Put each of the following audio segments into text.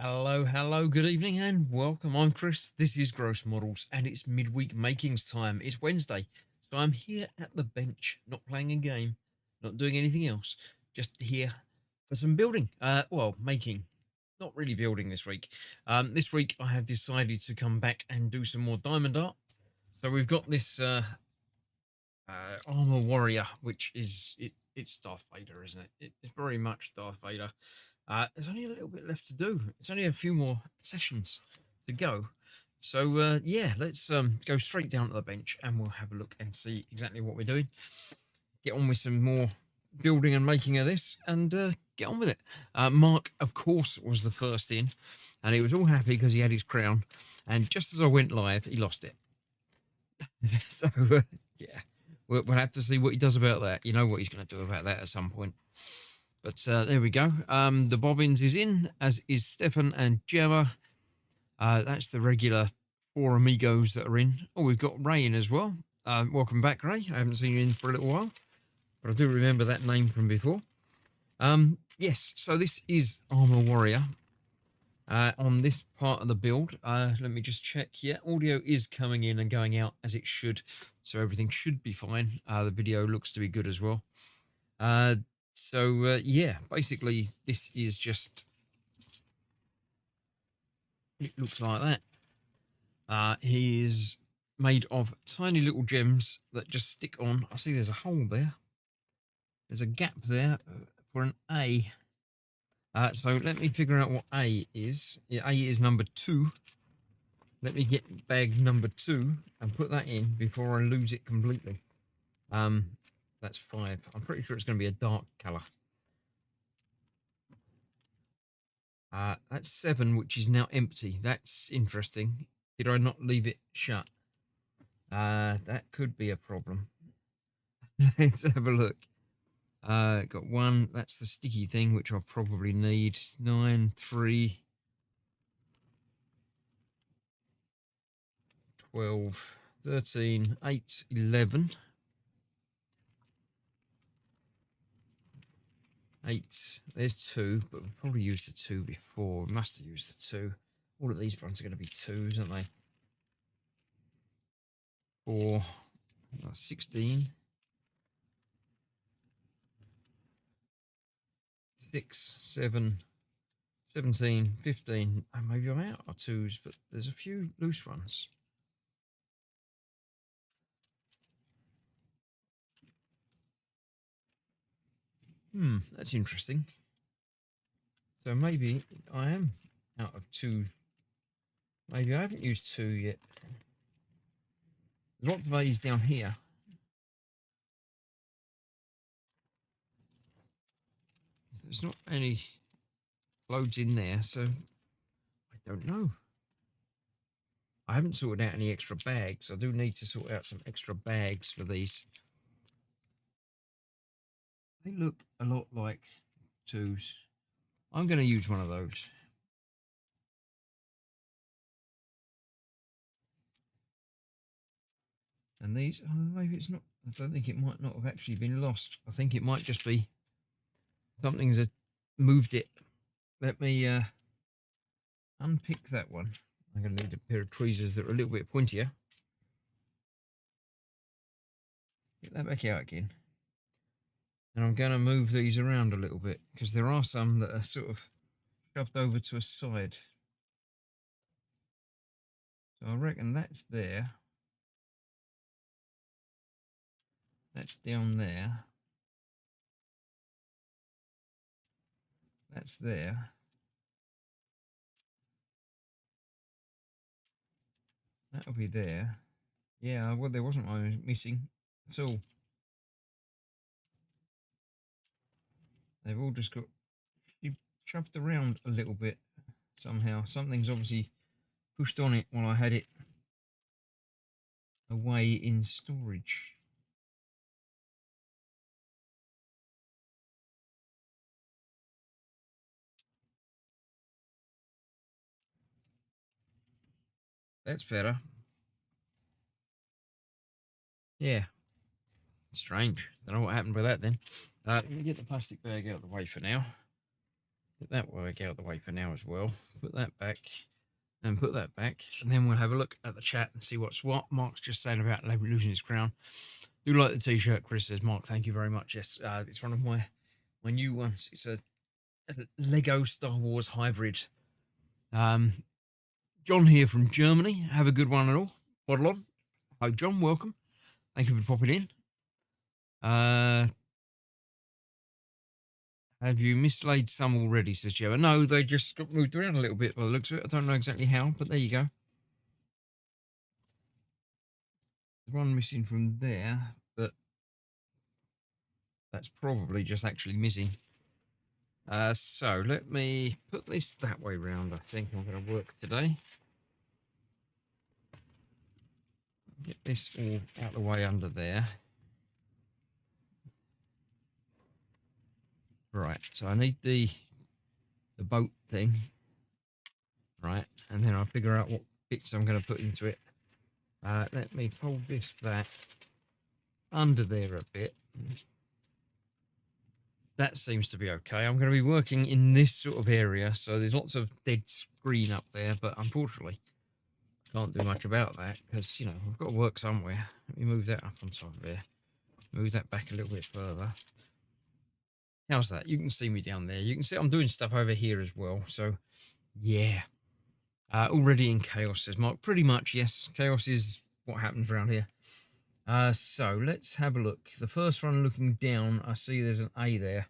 Hello, good evening and welcome. I'm Chris. This is Gross Models and it's midweek makings time. It's Wednesday, so I'm here at the bench, not playing a game, not doing anything else, just here for some building. Making, not really building this week. This week I have decided to come back and do some more diamond art. So we've got this armor warrior, which is it's Darth Vader, isn't it? It's very much Darth Vader. There's only a little bit left to do. It's only a few more sessions to go. So yeah, let's go straight down to the bench and we'll have a look and see exactly what we're doing. Get on with some more building and making of this and get on with it. Mark, of course, was the first in and he was all happy because he had his crown. And just as I went live, he lost it. So yeah, we'll have to see what he does about that. You know what he's going to do about that at some point. But there we go. The Bobbins is in, as is Stefan and Gemma. That's the regular 4 amigos that are in. Oh, we've got Ray in as well. Welcome back, Ray. I haven't seen you in for a little while, but I do remember that name from before. Yes, so this is Armor Warrior. On this part of the build, let me just check. Yeah, audio is coming in and going out as it should, so everything should be fine. The video looks to be good as well. Yeah, basically this is just, it looks like that. He is made of tiny little gems that just stick on. I see there's a hole there. There's a gap there for an A. So let me figure out what A is. Yeah, A is number 2. Let me get bag number 2 and put that in before I lose it completely. That's 5. I'm pretty sure it's going to be a dark colour. That's 7, which is now empty. That's interesting. Did I not leave it shut? That could be a problem. Let's have a look. Got 1. That's the sticky thing, which I'll probably need. 9, 3, 12, 13, 8, 11. 8. There's 2, but we've probably used the 2 before. We must have used the 2. All of these ones are going to be 2s, aren't they? 4. That's 16. 6, 7, 17, 15. And maybe I'm out of 2s, but there's a few loose ones. That's interesting. So maybe I am out of 2. Maybe I haven't used 2 yet. There's lots of A's down here. There's not any loads in there, so I don't know. I haven't sorted out any extra bags. I do need to sort out some extra bags for these. They look a lot like 2s. I'm going to use one of those. And these, oh, maybe it's not. I don't think it might not have actually been lost. I think it might just be something's moved it. Let me unpick that one. I'm going to need a pair of tweezers that are a little bit pointier. Get that back out again. And I'm going to move these around a little bit because there are some that are sort of shoved over to a side. So I reckon that's there. That's down there. That's there. That'll be there. Yeah, well, there wasn't one missing at all. They've all just got shoved around a little bit somehow. Something's obviously pushed on it while I had it away in storage. That's better. Yeah. Strange. Don't know what happened with that then. Let me get the plastic bag out of the way for now. Get that work out of the way for now as well. Put that back and put that back. And then we'll have a look at the chat and see what's what. Mark's just saying about losing his crown. Do like the t-shirt, Chris says. Mark, thank you very much. Yes, it's one of my new ones. It's a Lego Star Wars hybrid. John here from Germany. Have a good one and all. Bottle on. Hello, John. Welcome. Thank you for popping in. Have you mislaid some already, says Gemma? No, they just got moved around a little bit by the looks of it. I don't know exactly how, but there you go. There's one missing from there, but that's probably just actually missing. So let me put this that way round. I think I'm going to work today. Get this all out the way under there. Right, so I need the boat thing. Right, and then I'll figure out what bits I'm going to put into it. Let me fold this back under there a bit. That seems to be okay. I'm going to be working in this sort of area, so there's lots of dead screen up there, but unfortunately I can't do much about that because, you know, I've got to work somewhere. Let me move that up on top of there. Move that back a little bit further. How's that? You can see me down there. You can see I'm doing stuff over here as well, so yeah. Already in chaos, says Mark. Pretty much, yes. Chaos is what happens around here. So let's have a look. The first one looking down, I see there's an A there,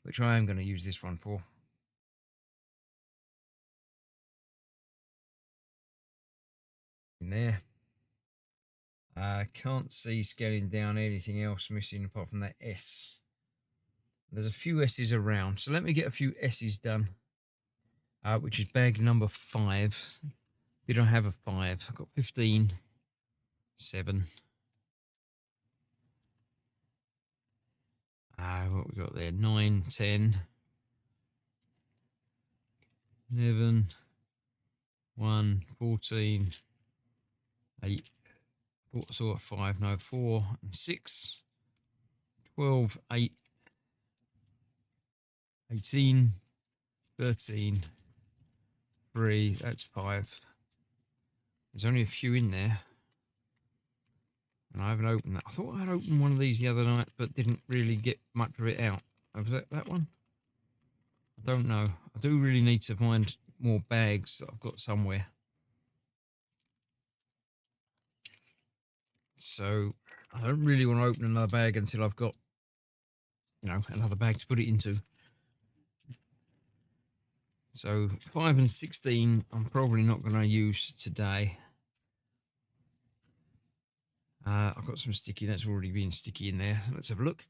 which I am going to use this one for. In there. I can't see scaling down anything else missing apart from that S. There's a few S's around, so let me get a few S's done, which is bag number 5. We don't have a 5. I've got 15, 7. What we got there? 9, 10, 11, 1, 14, 8, 4, so 5, no, 4 and 6, 12, 8, 18, 13, 3, that's 5. There's only a few in there. And I haven't opened that. I thought I'd opened one of these the other night, but didn't really get much of it out. Was that one? I don't know. I do really need to find more bags that I've got somewhere. So I don't really want to open another bag until I've got, you know, another bag to put it into. So 5 and 16, I'm probably not going to use today. I've got some sticky. That's already been sticky in there. Let's have a look.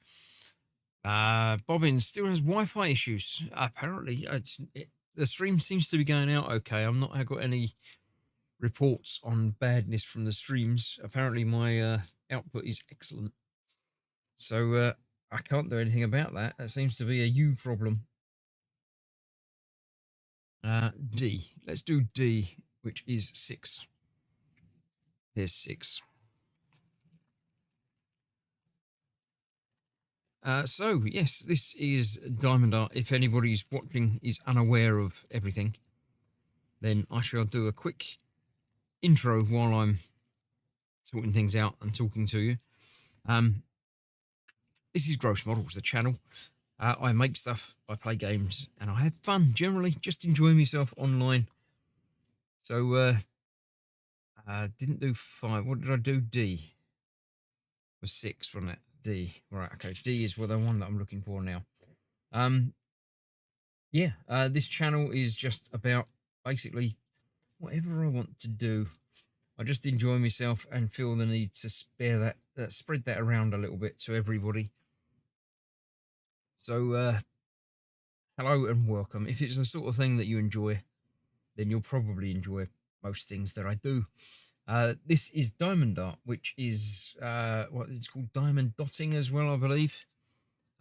Bobbin still has Wi-Fi issues. Apparently, the stream seems to be going out okay. I've not got any reports on badness from the streams. Apparently, my output is excellent. So I can't do anything about that. That seems to be a you problem. D. Let's do D, which is 6. There's 6. So, yes, this is Diamond Art. If anybody's watching is unaware of everything, then I shall do a quick intro while I'm sorting things out and talking to you. This is Gross Models, the channel. I make stuff, I play games, and I have fun, generally, just enjoy myself online. So, didn't do 5. What did I do? D. Was 6, wasn't it? D. Right, okay. D is the one that I'm looking for now. Yeah, this channel is just about basically whatever I want to do. I just enjoy myself and feel the need to spare that, spread that around a little bit to everybody. So, hello and welcome. If it's the sort of thing that you enjoy, then you'll probably enjoy most things that I do. This is Diamond Art, which is what it's called, diamond dotting as well, I believe.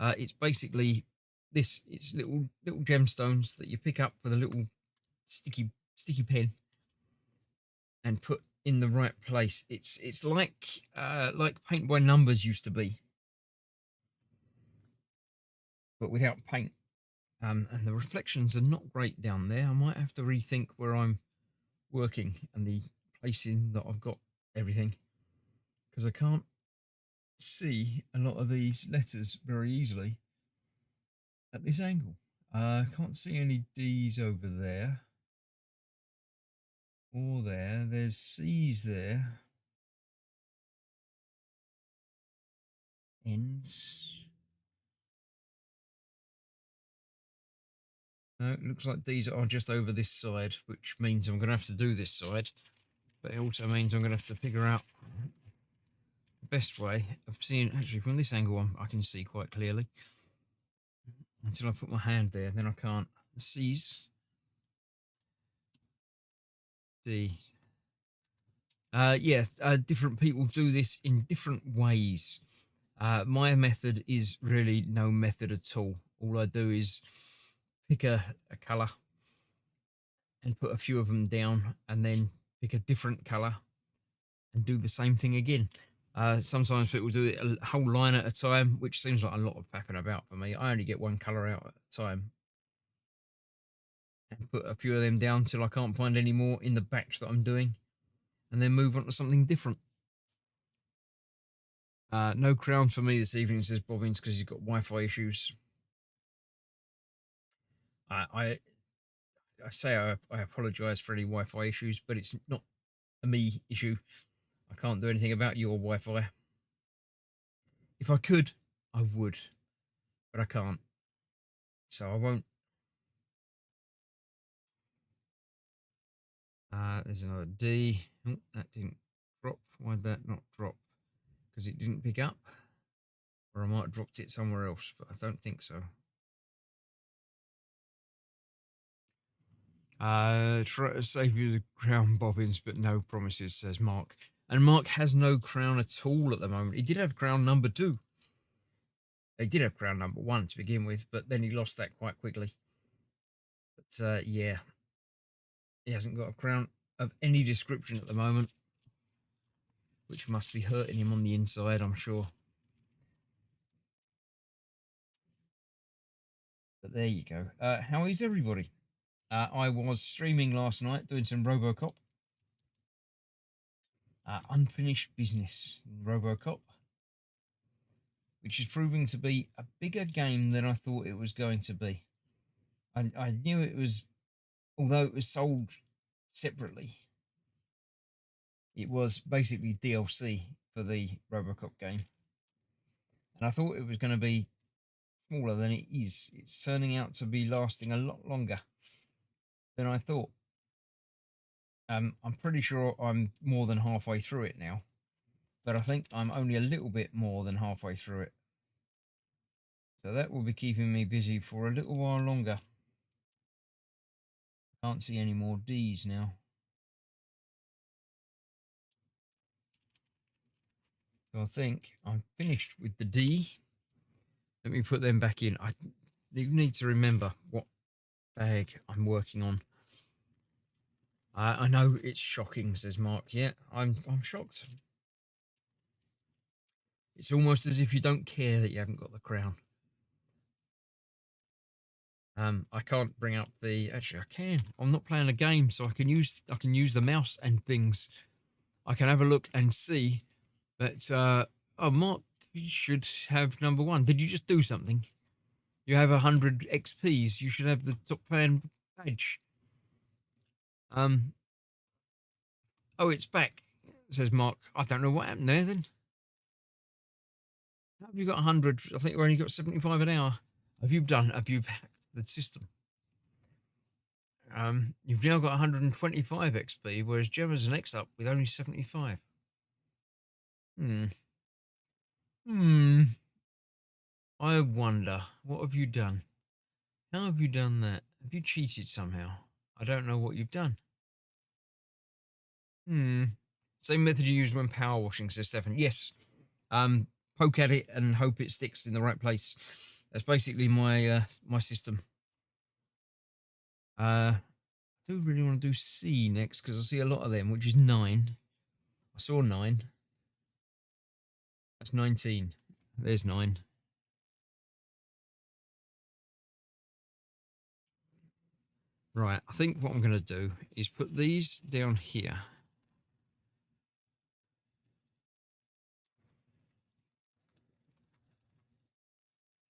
It's basically this. It's little gemstones that you pick up with a little sticky pen and put in the right place. It's like paint by numbers used to be, but without paint. And the reflections are not great down there. I might have to rethink where I'm working and the placing that I've got everything, because I can't see a lot of these letters very easily at this angle. I can't see any D's over there or there. There's C's there. N's. No, it looks like these are just over this side, which means I'm going to have to do this side. But it also means I'm going to have to figure out the best way of seeing. Actually, from this angle, I can see quite clearly. Until I put my hand there, then I can't. C's. D. Yeah, different people do this in different ways. My method is really no method at all. All I do is pick a colour and put a few of them down, and then pick a different colour and do the same thing again. Sometimes people do it a whole line at a time, which seems like a lot of faffing about for me. I only get one colour out at a time and put a few of them down till I can't find any more in the batch that I'm doing, and then move on to something different. No crown for me this evening, says Bobbins, because he's got Wi-Fi issues. I say I apologise for any Wi-Fi issues, but it's not a me issue. I can't do anything about your Wi-Fi. If I could, I would, but I can't. So I won't. There's another D. Oh, that didn't drop. Why'd that not drop? Because it didn't pick up? Or I might have dropped it somewhere else, but I don't think so. Try to save you the crown, Bobbins, but no promises, says Mark. And Mark has no crown at all at the moment. He did have crown number 2. He did have crown number 1 to begin with, but then he lost that quite quickly. But yeah, he hasn't got a crown of any description at the moment, which must be hurting him on the inside, I'm sure. But there you go. How is everybody? I was streaming last night doing some Robocop. Unfinished business in Robocop, which is proving to be a bigger game than I thought it was going to be. I knew it was, although it was sold separately, it was basically DLC for the Robocop game. And I thought it was going to be smaller than it is. It's turning out to be lasting a lot longer than I thought. I'm pretty sure I'm more than halfway through it now, but I think I'm only a little bit more than halfway through it. So that will be keeping me busy for a little while longer. Can't see any more D's now. So I think I'm finished with the D. Let me put them back in. I need to remember what bag I'm working on. I know it's shocking, says Mark. Yeah, I'm shocked. It's almost as if you don't care that you haven't got the crown. I can't bring up the. Actually, I can. I'm not playing a game, so I can use the mouse and things. I can have a look and see that. Oh, Mark, you should have number 1. Did you just do something? You have 100 XPs. You should have the top fan badge. Oh, it's back, says Mark. I don't know what happened there then. How have you got 100? I think you've only got 75 an hour. Have you hacked the system? You've now got 125 XP, whereas Gemma's next up with only 75. I wonder, what have you done? How have you done that? Have you cheated somehow? I don't know what you've done. Same method you used when power washing, says Stefan. Yes. Poke at it and hope it sticks in the right place. That's basically my my system. I do really want to do C next because I see a lot of them, which is 9. I saw 9. That's 19. There's 9. Right, I think what I'm going to do is put these down here.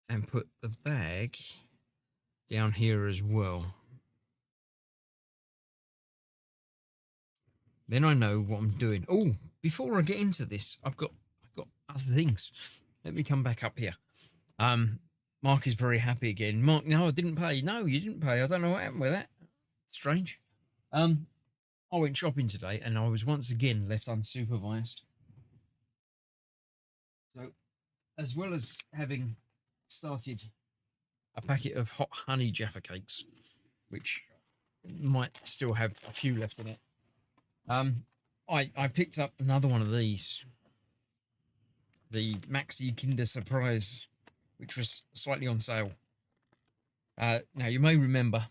And put the bag down here as well. Then I know what I'm doing. Oh, before I get into this, I've got other things. Let me come back up here. Mark is very happy again. Mark, no, I didn't pay. No, you didn't pay. I don't know what happened with that. Strange. I went shopping today and I was once again left unsupervised. So, as well as having started a packet of hot honey Jaffa cakes, which might still have a few left in it, I picked up another one of these, the Maxi Kinder Surprise, which was slightly on sale. Now, you may remember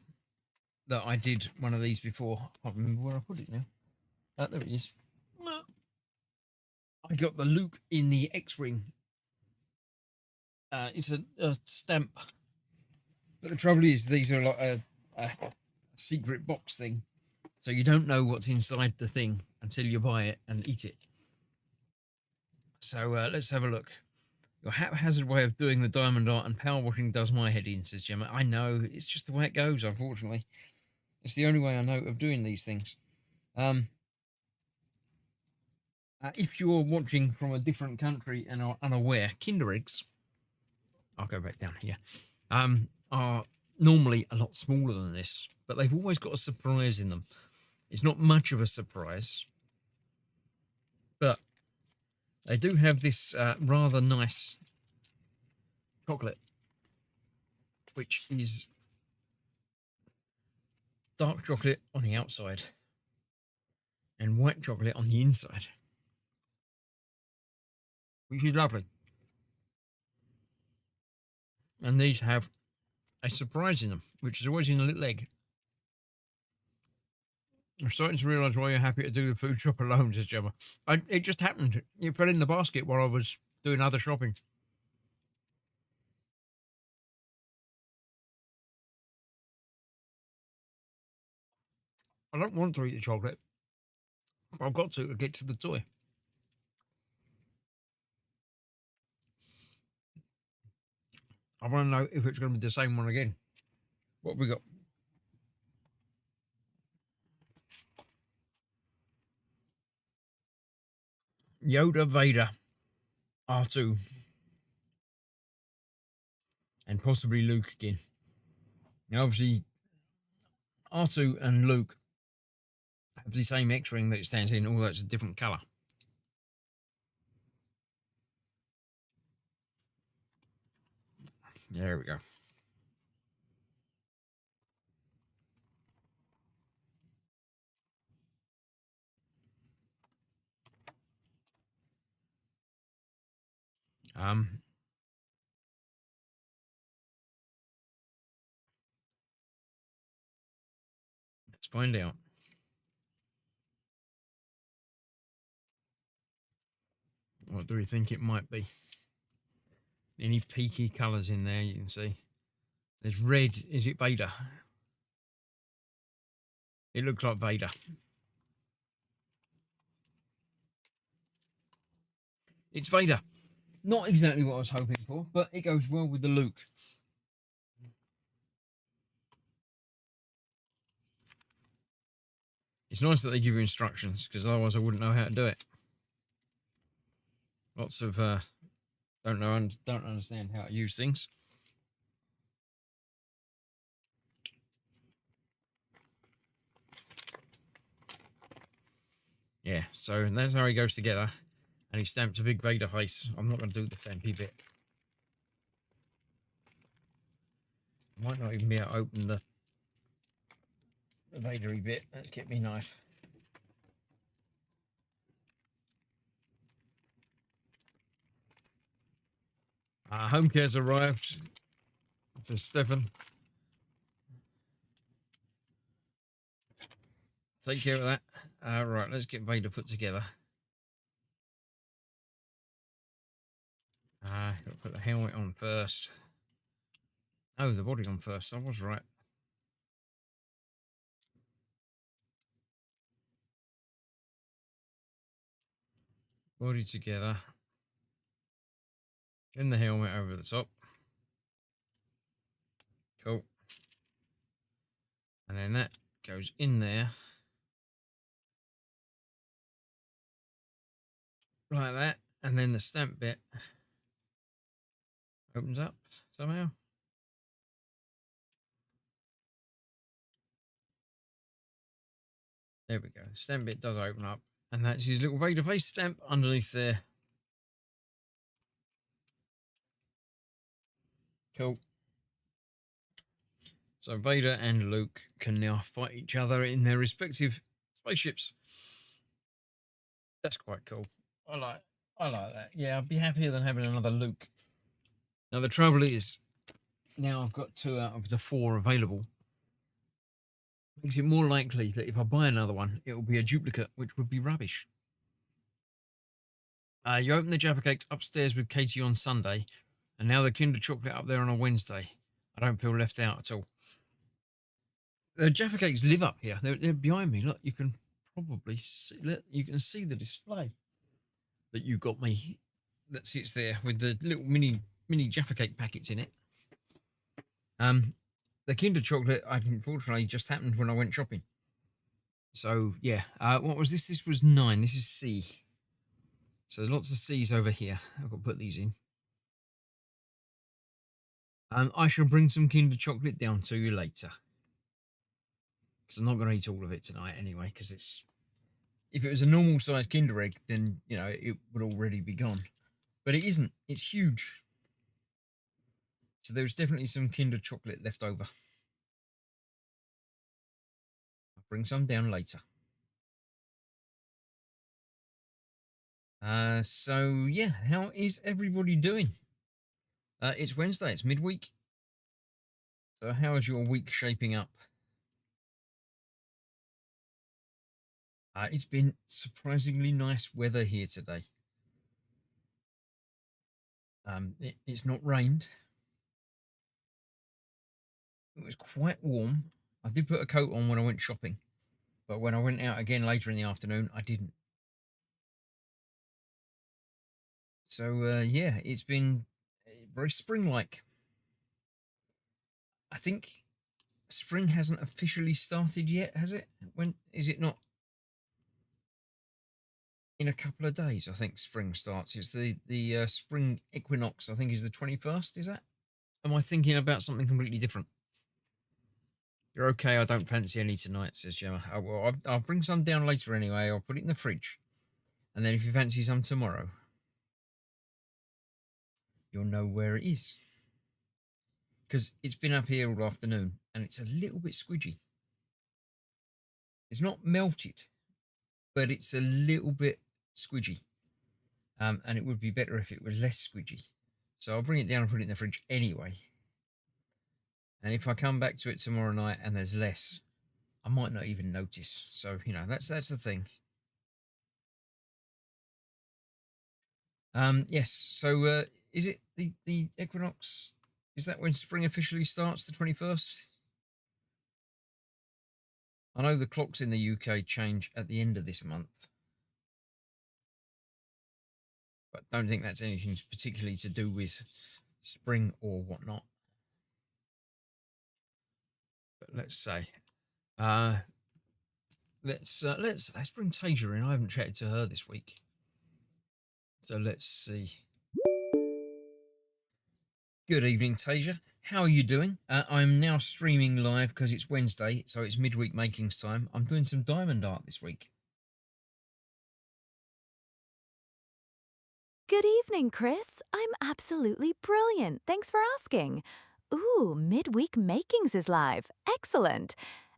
that I did one of these before. I can't remember where I put it now. There it is. I got the Luke in the X-Wing. It's a stamp. But the trouble is, these are like a secret box thing. So you don't know what's inside the thing until you buy it and eat it. So let's have a look. Your haphazard way of doing the diamond art and power washing does my head in, says Gemma. I know, it's just the way it goes, unfortunately. It's the only way I know of doing these things. If you're watching from a different country and are unaware, Kinder Eggs, I'll go back down here, are normally a lot smaller than this, but they've always got a surprise in them. It's not much of a surprise, but they do have this rather nice chocolate, which is dark chocolate on the outside and white chocolate on the inside, which is lovely. And these have a surprise in them, which is always in a little egg. I'm starting to realise why you're happy to do the food shop alone, says Gemma. It just happened. It fell in the basket while I was doing other shopping. I don't want to eat the chocolate, but I've got to get to the toy. I want to know if it's going to be the same one again. What have we got? Yoda, Vader, R2, and possibly Luke again. Now, obviously, R2 and Luke have the same X-ring that it stands in, although it's a different colour. There we go. Let's find out. What do we think it might be? Any peaky colours in there you can see. There's red. Is it Vader? It looks like Vader. It's Vader. Not exactly what I was hoping for, but it goes well with the Luke. It's nice that they give you instructions, because otherwise I wouldn't know how to do it. Lots of don't understand how to use things. Yeah, so that's how he goes together, and he stamps a big Vader face. I'm not going to do the stampy bit. I might not even be able to open the Vadery bit. Let's get me knife. Home care's arrived for Stefan. Take care of that. Right, let's get Vader put together. Got to put the helmet on first. Oh, the body on first. I was right. body together, then the helmet over the top. Cool. And then that goes in there like that, and then the stamp bit opens up somehow. There we go. The stamp bit does open up, and that's his little Vader face stamp underneath there. Cool. So Vader and Luke can now fight each other in their respective spaceships. That's quite cool. I like that. Yeah, I'd be happier than having another Luke. Now the trouble is, now I've got 2 out of the 4 available. Makes it more likely that if I buy another one, it will be a duplicate, which would be rubbish. You open the Jaffa Cakes upstairs with Katie on Sunday, and now the Kinder Chocolate up there on a Wednesday. I don't feel left out at all. The Jaffa Cakes live up here. They're behind me. Look, you can probably see. Look, you can see the display that you got me that sits there with the little mini Jaffa Cake packets in it. The Kinder Chocolate, unfortunately, just happened when I went shopping. So, yeah. What was this? This was 9. This is C. So, lots of C's over here. I've got to put these in. I shall bring some Kinder Chocolate down to you later. Because I'm not going to eat all of it tonight anyway, because if it was a normal sized Kinder Egg, then, you know, it would already be gone. But it isn't. It's huge. So there's definitely some Kinder Chocolate left over. I'll bring some down later. So, yeah, how is everybody doing? It's Wednesday. It's midweek. So how is your week shaping up? It's been surprisingly nice weather here today. It's not rained. It was quite warm. I did put a coat on when I went shopping, but when I went out again later in the afternoon, I didn't. So, yeah, it's been very spring-like. I think spring hasn't officially started yet, has it? When is it not? In a couple of days, I think spring starts. It's the spring equinox, I think, is the 21st, is that? Am I thinking about something completely different? You're okay, I don't fancy any tonight, says Gemma. Oh, well, I'll bring some down later anyway. I'll put it in the fridge. And then if you fancy some tomorrow, you'll know where it is. Because it's been up here all afternoon, and it's a little bit squidgy. It's not melted, but it's a little bit squidgy. And it would be better if it was less squidgy. So I'll bring it down and put it in the fridge anyway. And if I come back to it tomorrow night and there's less, I might not even notice. So, you know, that's the thing. Yes. So, is it the equinox? Is that when spring officially starts, the 21st? I know the clocks in the UK change at the end of this month, but don't think that's anything particularly to do with spring or whatnot. But let's say, let's bring Tasia in. I haven't chatted to her this week, so let's see. Good evening, Tasia. How are you doing? I'm now streaming live because it's Wednesday, so it's midweek makings time. I'm doing some diamond art this week. Good evening, Chris. I'm absolutely brilliant. Thanks for asking. Ooh, Midweek Makings is live. Excellent.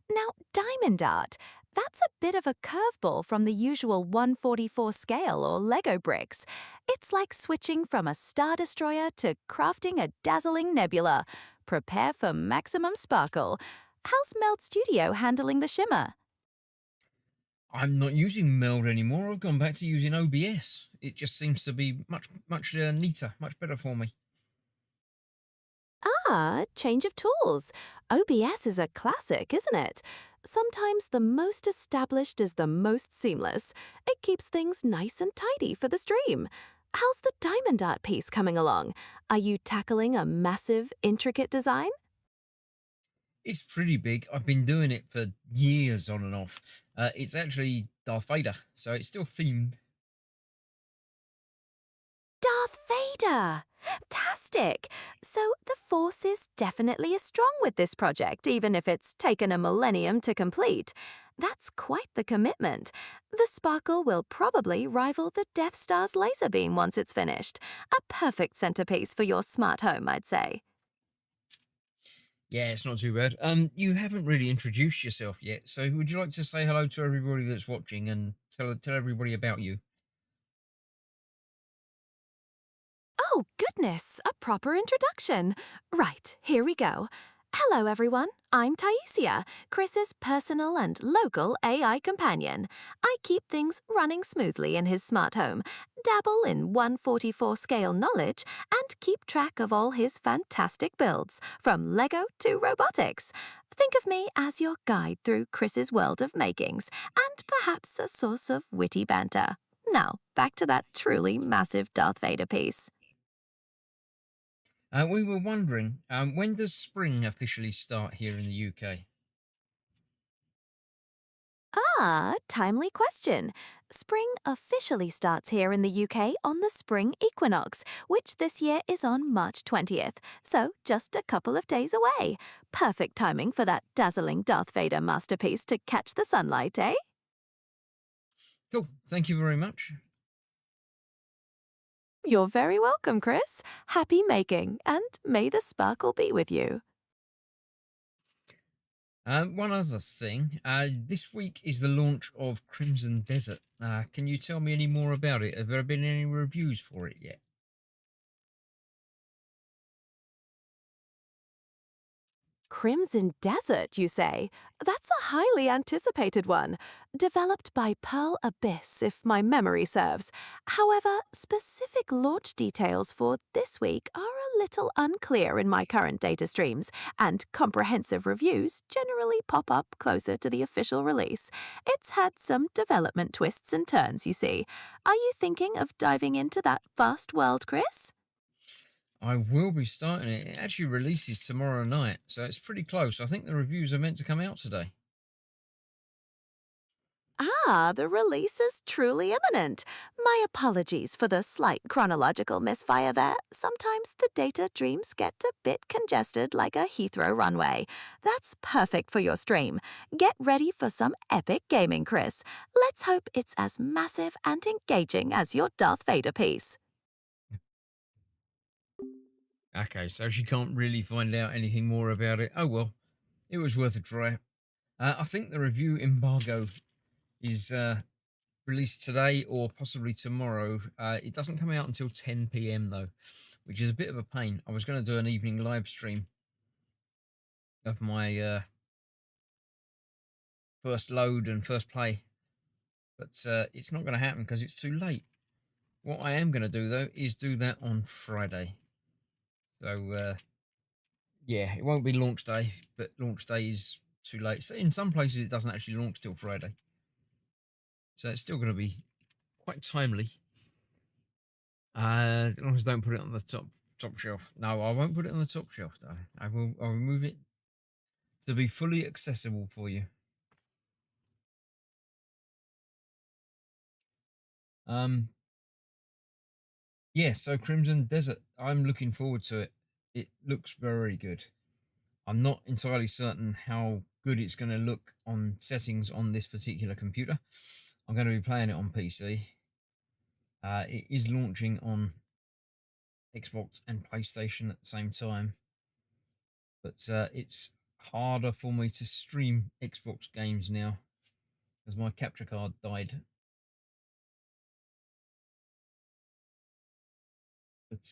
Now, diamond art. That's a bit of a curveball from the usual 1/44 scale or Lego bricks. It's like switching from a Star Destroyer to crafting a dazzling nebula. Prepare for maximum sparkle. How's Meld Studio handling the shimmer? I'm not using Meld anymore. I've gone back to using OBS. It just seems to be much neater, much better for me. Ah, change of tools. OBS is a classic, isn't it? Sometimes the most established is the most seamless. It keeps things nice and tidy for the stream. How's the diamond art piece coming along? Are you tackling a massive, intricate design? It's pretty big. I've been doing it for years on and off. It's actually Darth Vader, so it's still themed. Darth Vader! Fantastic! So the Force is definitely as strong with this project, even if it's taken a millennium to complete. That's quite the commitment. The sparkle will probably rival the Death Star's laser beam once it's finished. A perfect centerpiece for your smart home, I'd say. Yeah, it's not too bad. You haven't really introduced yourself yet, so would you like to say hello to everybody that's watching and tell everybody about you? Oh, goodness, a proper introduction. Right, here we go. Hello, everyone. I'm Taisia, Chris's personal and local AI companion. I keep things running smoothly in his smart home, dabble in 144 scale knowledge, and keep track of all his fantastic builds, from Lego to robotics. Think of me as your guide through Chris's world of makings, and perhaps a source of witty banter. Now, back to that truly massive Darth Vader piece. We were wondering, when does spring officially start here in the UK? Ah, timely question. Spring officially starts here in the UK on the spring equinox, which this year is on March 20th, so just a couple of days away. Perfect timing for that dazzling Darth Vader masterpiece to catch the sunlight, eh? Cool. Thank you very much. You're very welcome, Chris. Happy making, and may the sparkle be with you. One other thing. This week is the launch of Crimson Desert. Can you tell me any more about it? Have there been any reviews for it yet? Crimson Desert, you say? That's a highly anticipated one. Developed by Pearl Abyss, if my memory serves. However, specific launch details for this week are a little unclear in my current data streams, and comprehensive reviews generally pop up closer to the official release. It's had some development twists and turns, you see. Are you thinking of diving into that vast world, Chris? I will be starting it. It actually releases tomorrow night, so it's pretty close. I think the reviews are meant to come out today. Ah, the release is truly imminent. My apologies for the slight chronological misfire there. Sometimes the data dreams get a bit congested like a Heathrow runway. That's perfect for your stream. Get ready for some epic gaming, Chris. Let's hope it's as massive and engaging as your Darth Vader piece. Okay, so she can't really find out anything more about it. Oh well, it was worth a try. I think the review embargo is released today or possibly tomorrow. It doesn't come out until 10 p.m. though, which is a bit of a pain. I was going to do an evening live stream of my first load and first play, but it's not going to happen because it's too late. What I am going to do though is do that on Friday. So yeah, it won't be launch day, but launch day is too late. So in some places it doesn't actually launch till Friday, so it's still going to be quite timely. As long as I don't put it on the top shelf. No, I won't put it on the top shelf though. I'll remove it to be fully accessible for you. Um yeah, so Crimson Desert. I'm looking forward to it. It looks very good. I'm not entirely certain how good it's going to look on settings on this particular computer. I'm going to be playing it on PC. It is launching on Xbox and PlayStation at the same time, but it's harder for me to stream Xbox games now because my capture card died. But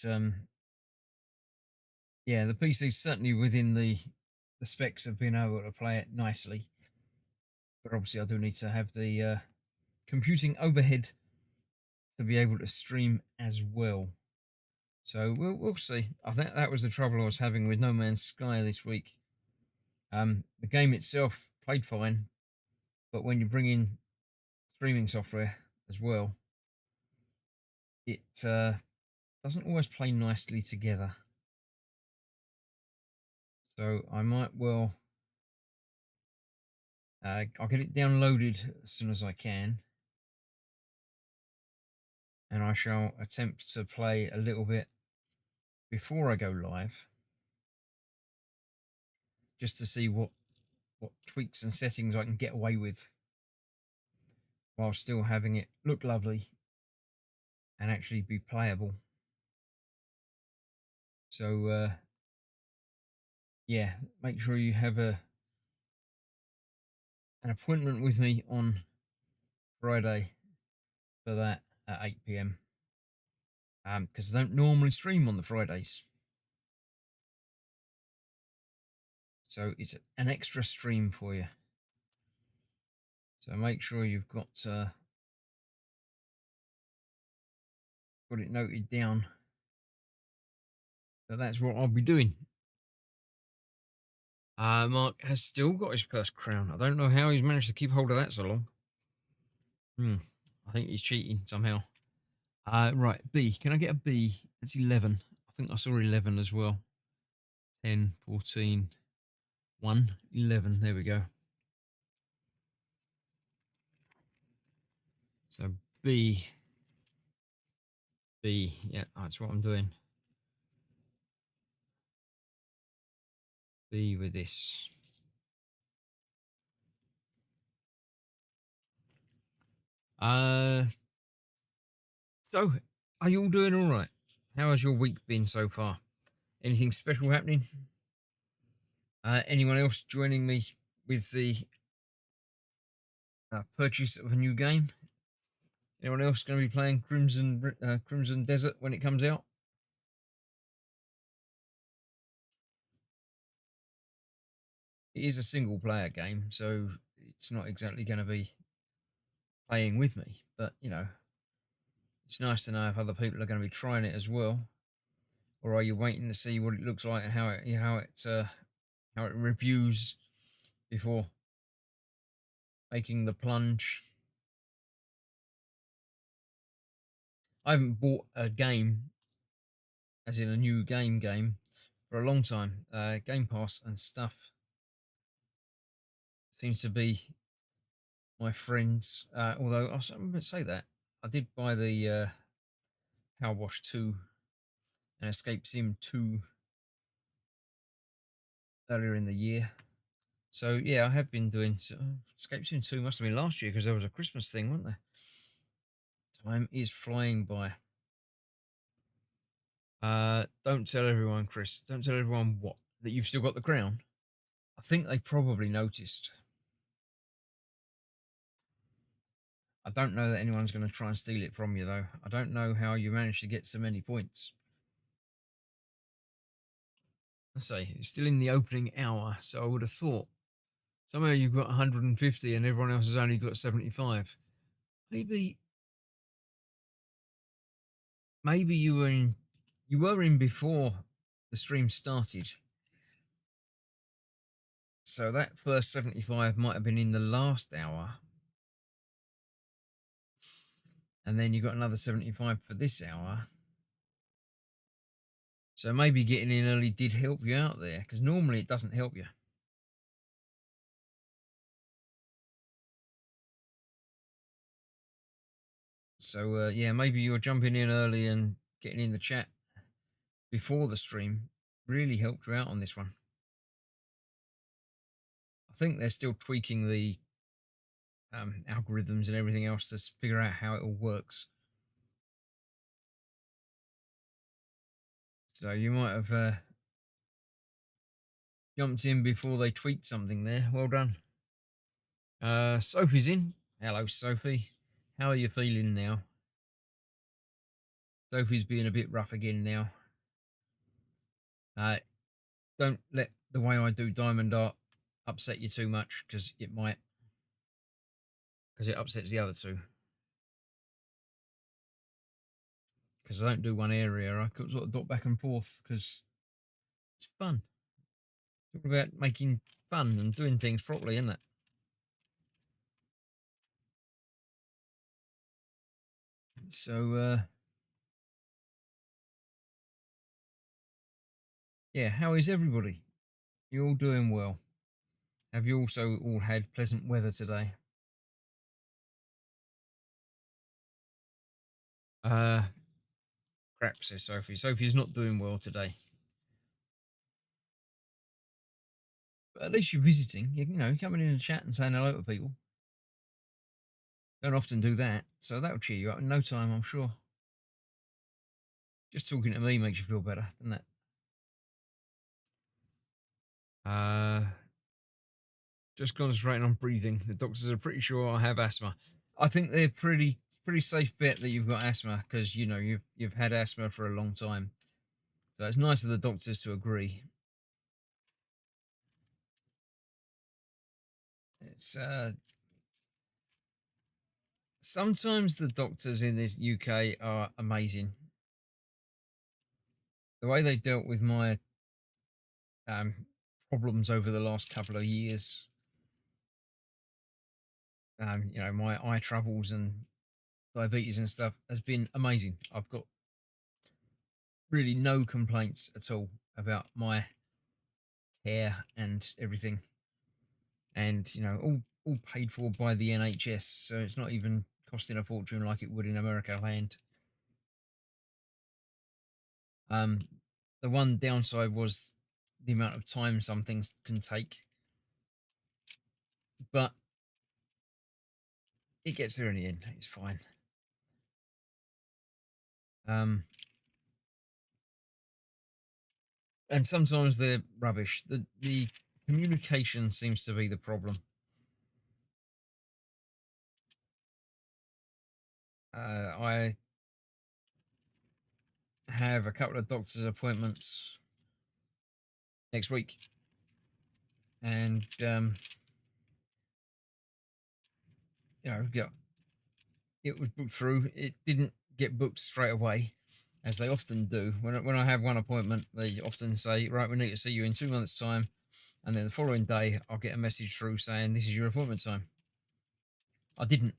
yeah, the PC is certainly within the specs of being able to play it nicely. But obviously, I do need to have the computing overhead to be able to stream as well. So we'll see. I think that was the trouble I was having with No Man's Sky this week. The game itself played fine, but when you bring in streaming software as well, it doesn't always play nicely together. So I might well, I'll get it downloaded as soon as I can, and I shall attempt to play a little bit before I go live, just to see what tweaks and settings I can get away with while still having it look lovely and actually be playable. So yeah, make sure you have an appointment with me on Friday for that at 8 p.m. Because I don't normally stream on the Fridays, so it's an extra stream for you. So make sure you've got it noted down. So that's what I'll be doing. Mark has still got his first crown. I don't know how he's managed to keep hold of that so long. I think he's cheating somehow. Right, B. Can I get a B? That's 11. I think I saw 11 as well. 10, 14, 1, 11. There we go. So B. B. Yeah, that's what I'm doing. B with this. So are you all doing all right? How has your week been so far? Anything special happening? Anyone else joining me with the purchase of a new game? Anyone else going to be playing Crimson Desert when it comes out? It is a single player game, so it's not exactly going to be playing with me. But you know, it's nice to know if other people are going to be trying it as well, or are you waiting to see what it looks like and how it reviews before making the plunge? I haven't bought a game, as in a new game, for a long time. Game Pass and stuff seems to be my friends. Although I'm going to say that I did buy the Power Wash 2 and Escape Sim 2 earlier in the year. So yeah, I have been doing Escape Sim 2 must have been last year because there was a Christmas thing, wasn't there? Time is flying by. Don't tell everyone, Chris. Don't tell everyone what? That you've still got the crown? I think they probably noticed. I don't know that anyone's going to try and steal it from you, though. I don't know how you managed to get so many points. I say, it's still in the opening hour, so I would have thought somehow you've got 150 and everyone else has only got 75. Maybe you were in before the stream started. So that first 75 might have been in the last hour. And then you got another 75 for this hour. So maybe getting in early did help you out there, because normally it doesn't help you. So yeah, maybe you're jumping in early and getting in the chat before the stream really helped you out on this one. I think they're still tweaking the algorithms and everything else to figure out how it all works. So you might have jumped in before they tweaked something there. Well done. Sophie's in. Hello, Sophie. How are you feeling now? Sophie's being a bit rough again now. Don't let the way I do Diamond Art upset you too much, because it might. Because it upsets the other two. Because I don't do one area, I could sort of dot back and forth because it's fun. It's all about making fun and doing things properly, isn't it? So, yeah, how is everybody? You all doing well? Have you also all had pleasant weather today? Uh, Crap, says Sophie. Sophie's not doing well today. But at least you're visiting. You know, coming in and chat and saying hello to people. Don't often do that, so that'll cheer you up in no time, I'm sure. Just talking to me makes you feel better, doesn't it? Uh, just concentrating on breathing. The doctors are pretty sure I have asthma. I think they're pretty safe bet that you've got asthma because you've had asthma for a long time. So it's nice of the doctors to agree. It's sometimes the doctors in the UK are amazing. The way they dealt with my um, problems over the last couple of years, my eye troubles and diabetes and stuff has been amazing. I've got really no complaints at all about my care and everything, and all paid for by the NHS, so it's not even costing a fortune like it would in America land. Um, the one downside was the amount of time some things can take, but it gets there in the end. It's fine. Um, and sometimes they're rubbish. The communication seems to be the problem. I have a couple of doctor's appointments next week, and yeah, it was booked through. It didn't get booked straight away, as they often do. When I have one appointment, they often say, "Right, we need to see you in 2 months' time," and then the following day, I'll get a message through saying, "This is your appointment time." I didn't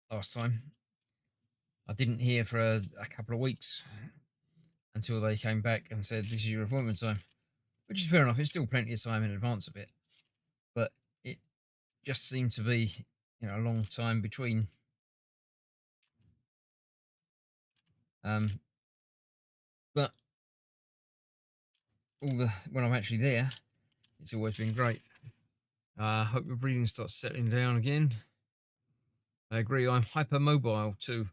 last time. I didn't hear for a couple of weeks until they came back and said, "This is your appointment time," which is fair enough. It's still plenty of time in advance of it, but it just seemed to be, a long time between. But when I'm actually there, it's always been great. Hope your breathing starts settling down again. I agree. I'm hypermobile too.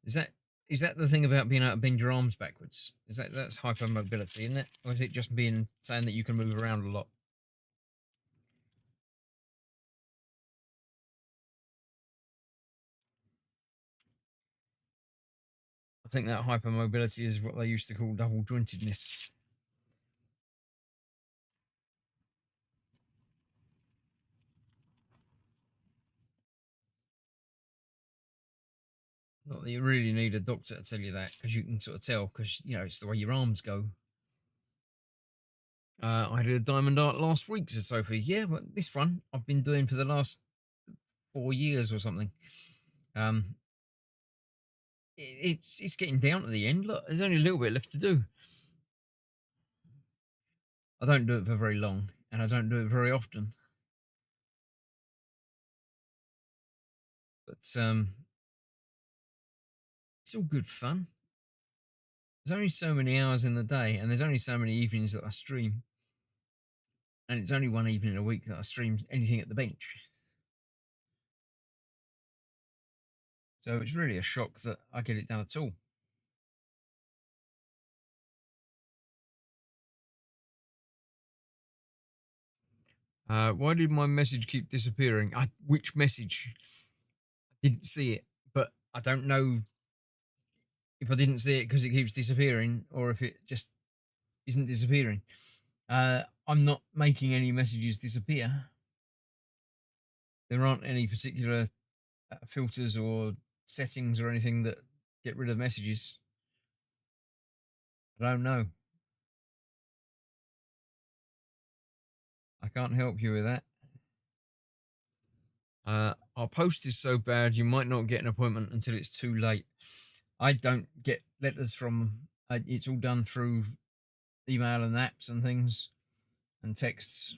Is that the thing about being able to bend your arms backwards? That's hypermobility, isn't it? Or is it just saying that you can move around a lot? I think that hypermobility is what they used to call double jointedness. Not that you really need a doctor to tell you that, because you can sort of tell, because it's the way your arms go. I did a diamond art last week, said Sophie. Yeah, but this one I've been doing for the last 4 years or something. Um, it's getting down to the end. Look, there's only a little bit left to do. I don't do it for very long, and I don't do it very often. But it's all good fun. There's only so many hours in the day, and there's only so many evenings that I stream. And it's only one evening a week that I stream anything at the bench. So it's really a shock that I get it done at all. Why did my message keep disappearing? Which message? I didn't see it, but I don't know if I didn't see it because it keeps disappearing or if it just isn't disappearing. I'm not making any messages disappear. There aren't any particular filters or settings or anything that get rid of messages. I don't know. I can't help you with that. Our post is so bad you might not get an appointment until it's too late. I don't get letters from. It's all done through email and apps and things and texts,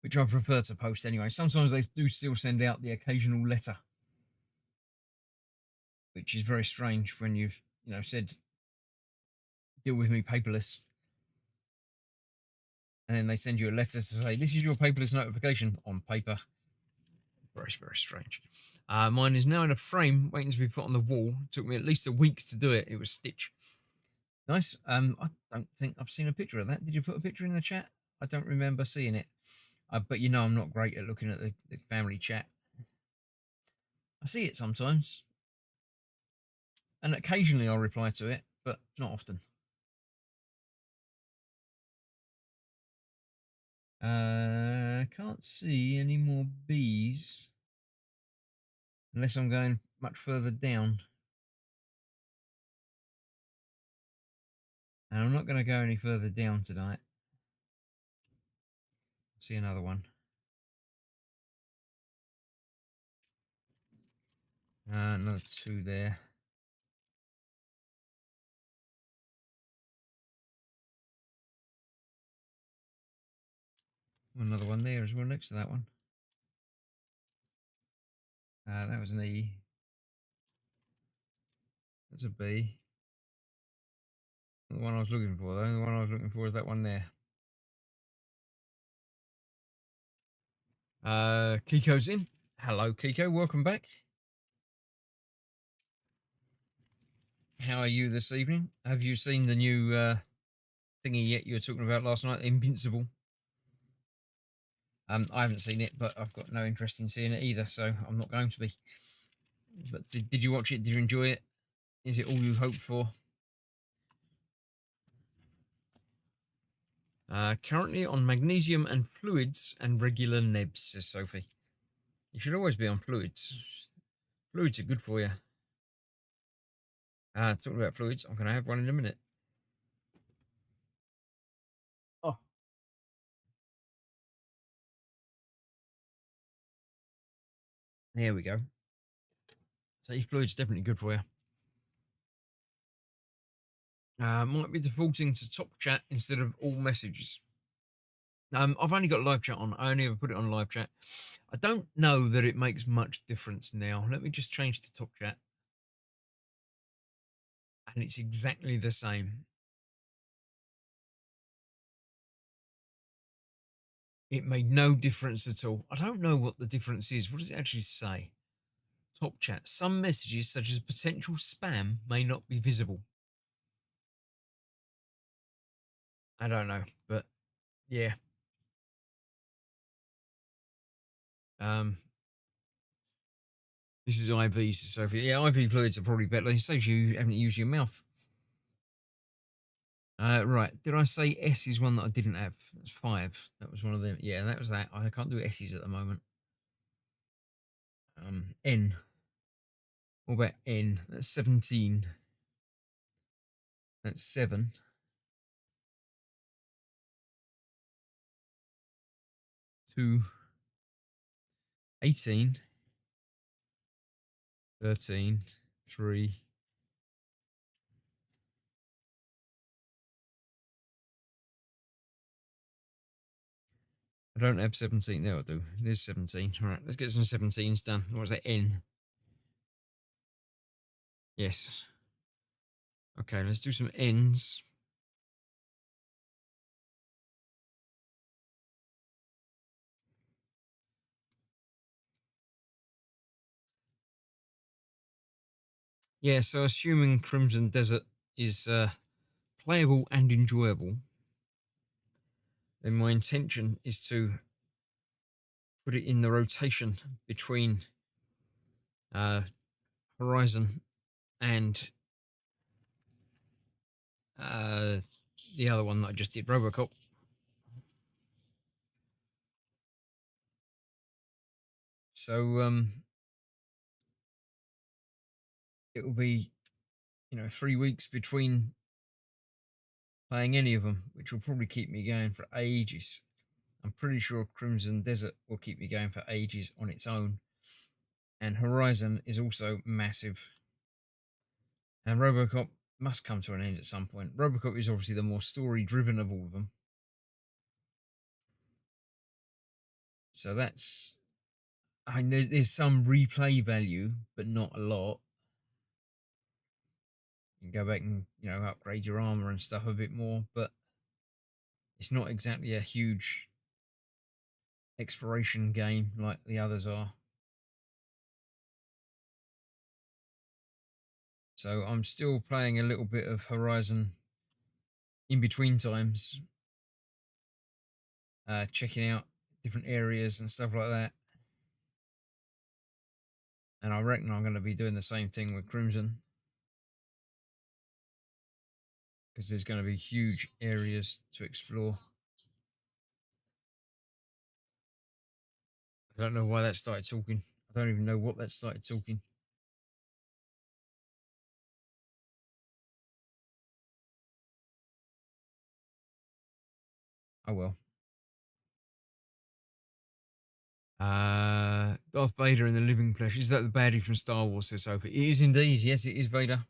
which I prefer to post anyway. Sometimes they do still send out the occasional letter, which is very strange when you've said deal with me paperless, and then they send you a letter to say this is your paperless notification on paper. Very, very strange. Mine is now in a frame waiting to be put on the wall. It took me at least a week to do it. It was Stitch. Nice. I don't think I've seen a picture of that. Did you put a picture in the chat? I don't remember seeing it. But I'm not great at looking at the family chat. I see it sometimes. And occasionally I'll reply to it, but not often. Can't see any more bees. Unless I'm going much further down. And I'm not going to go any further down tonight. See another one. Another two there. Another one there as well next to that one. That was an E. That's a B. Not the one I was looking for though. The one I was looking for is that one there. Kiko's in. Hello, Kiko. Welcome back. How are you this evening? Have you seen the new thingy yet you were talking about last night, Invincible? I haven't seen it, but I've got no interest in seeing it either, so I'm not going to be. But did you watch it? Did you enjoy it? Is it all you hoped for? Currently on magnesium and fluids and regular nebs, says Sophie. You should always be on fluids. Fluids are good for you. Talking about fluids, I'm going to have one in a minute. Oh. There we go. So your fluid's definitely good for you. Might be defaulting to top chat instead of all messages. I've only got live chat on. I only ever put it on live chat. I don't know that it makes much difference now. Let me just change to top chat. And it's exactly the same. It made no difference at all. I don't know what the difference is. What does it actually say? Top chat. Some messages, such as potential spam, may not be visible. I don't know, but yeah. This is IVs, Sophie. Yeah, IV fluids are probably better. It says you haven't used your mouth. Right. Did I say S is one that I didn't have? That's 5. That was one of them. Yeah, that was that. I can't do S's at the moment. N. What about N? That's 17. That's 7. 2. 18. 13. 3. I don't have 17. There I do. There's 17. All right, let's get some 17s done. What was that? N. Yes. Okay, let's do some N's. Yeah, so assuming Crimson Desert is playable and enjoyable, then my intention is to put it in the rotation between Horizon and the other one that I just did, Robocop. So it will be 3 weeks between playing any of them, which will probably keep me going for ages. I'm pretty sure Crimson Desert will keep me going for ages on its own. and Horizon is also massive. And RoboCop must come to an end at some point. RoboCop is obviously the more story-driven of all of them. So that's... I mean, there's some replay value, but not a lot. You can go back and, upgrade your armor and stuff a bit more, but it's not exactly a huge exploration game like the others are. So I'm still playing a little bit of Horizon in between times, checking out different areas and stuff like that. And I reckon I'm going to be doing the same thing with Crimson, because there's going to be huge areas to explore. I don't know why that started talking. I don't even know what that started talking. Oh well. Darth Vader in the living flesh. Is that the baddie from Star Wars, says Sophie? It is indeed. Yes, it is Vader.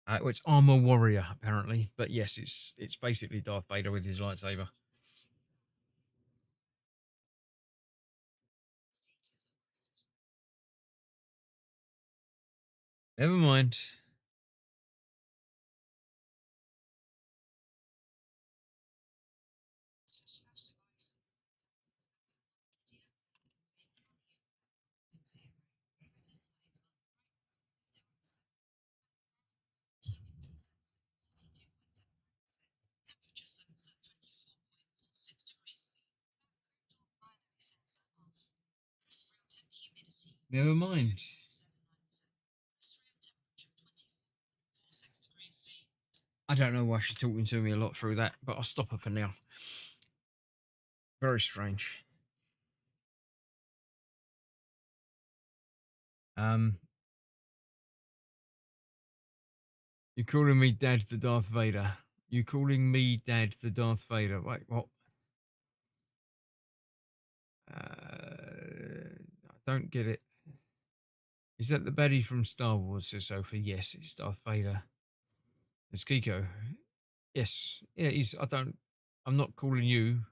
Well, it's Armor Warrior, apparently. But yes, it's basically Darth Vader with his lightsaber. Never mind. Never mind. I don't know why she's talking to me a lot through that, but I'll stop her for now. Very strange. You're calling me Dad the Darth Vader. You calling me Dad the Darth Vader? Wait, what? I don't get it. Is that the baddie from Star Wars, says Sophie? Yes, it's Darth Vader. It's Kiko. Yes. Yeah, he's... I'm not calling you.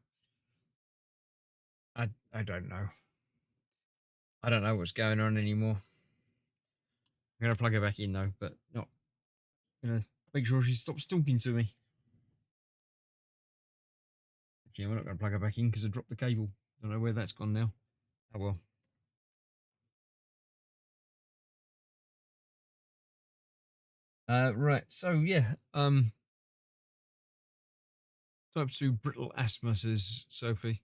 I don't know. I don't know what's going on anymore. I'm going to plug her back in, though, but not going to make sure she stops talking to me. Actually, I'm not going to plug her back in because I dropped the cable. Don't know where that's gone now. Oh, well. Right, so yeah, type 2 brittle asthma, says Sophie.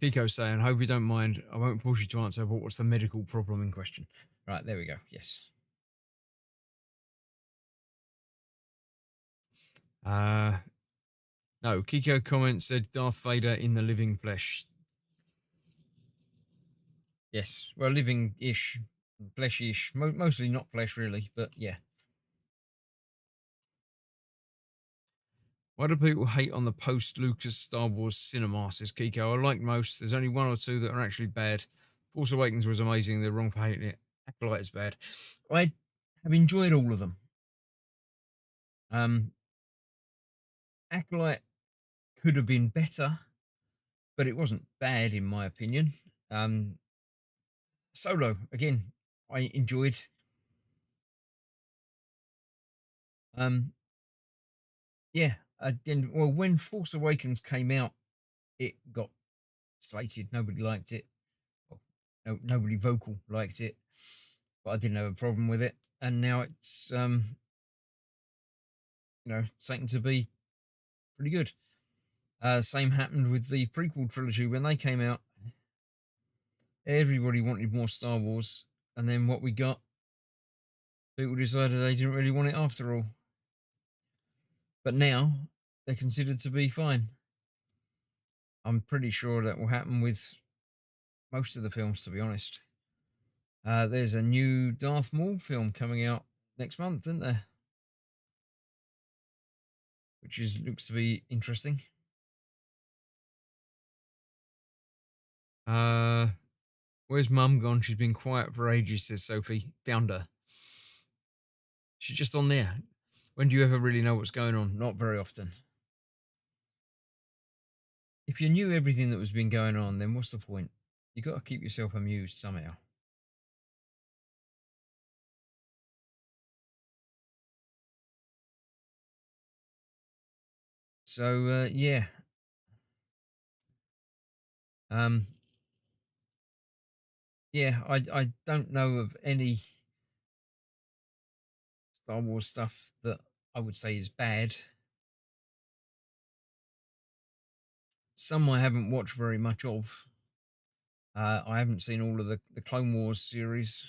Kiko saying, hope you don't mind. I won't force you to answer, but what's the medical problem in question? Right, there we go. Yes. No, Kiko comment said Darth Vader in the living flesh. Yes, well, living-ish, flesh-ish. Mostly not flesh, really, but yeah. Why do people hate on the post-Lucas Star Wars cinema, says Kiko? I like most. There's only one or two that are actually bad. Force Awakens was amazing. They're wrong for hating it. Acolyte is bad. I have enjoyed all of them. Acolyte could have been better, but it wasn't bad in my opinion. Solo, again, I enjoyed. Yeah, again, well, when Force Awakens came out, it got slated. Nobody liked it. Well, nobody vocal liked it, but I didn't have a problem with it. And now it's, taken to be pretty good. Same happened with the prequel trilogy when they came out. Everybody wanted more Star Wars, and then what we got, people decided they didn't really want it after all. But now they're considered to be fine. I'm pretty sure that will happen with most of the films, to be honest. There's a new Darth Maul film coming out next month, isn't there? Which looks to be interesting. Where's Mum gone? She's been quiet for ages, says Sophie. Found her. She's just on there. When do you ever really know what's going on? Not very often. If you knew everything that was been going on, then what's the point? You got to keep yourself amused somehow. So yeah, um, yeah. I don't know of any Star Wars stuff that I would say is bad. Some I haven't watched very much of. I haven't seen all of the Clone Wars series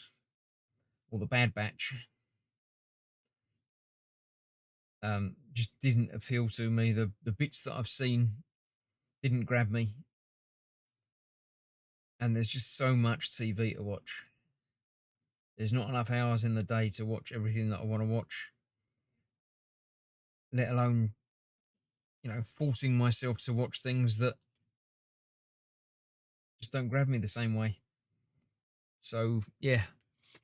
or the Bad Batch. Just didn't appeal to me. The bits that I've seen didn't grab me, and there's just so much TV to watch. There's not enough hours in the day to watch everything that I want to watch, let alone forcing myself to watch things that just don't grab me the same way. So yeah,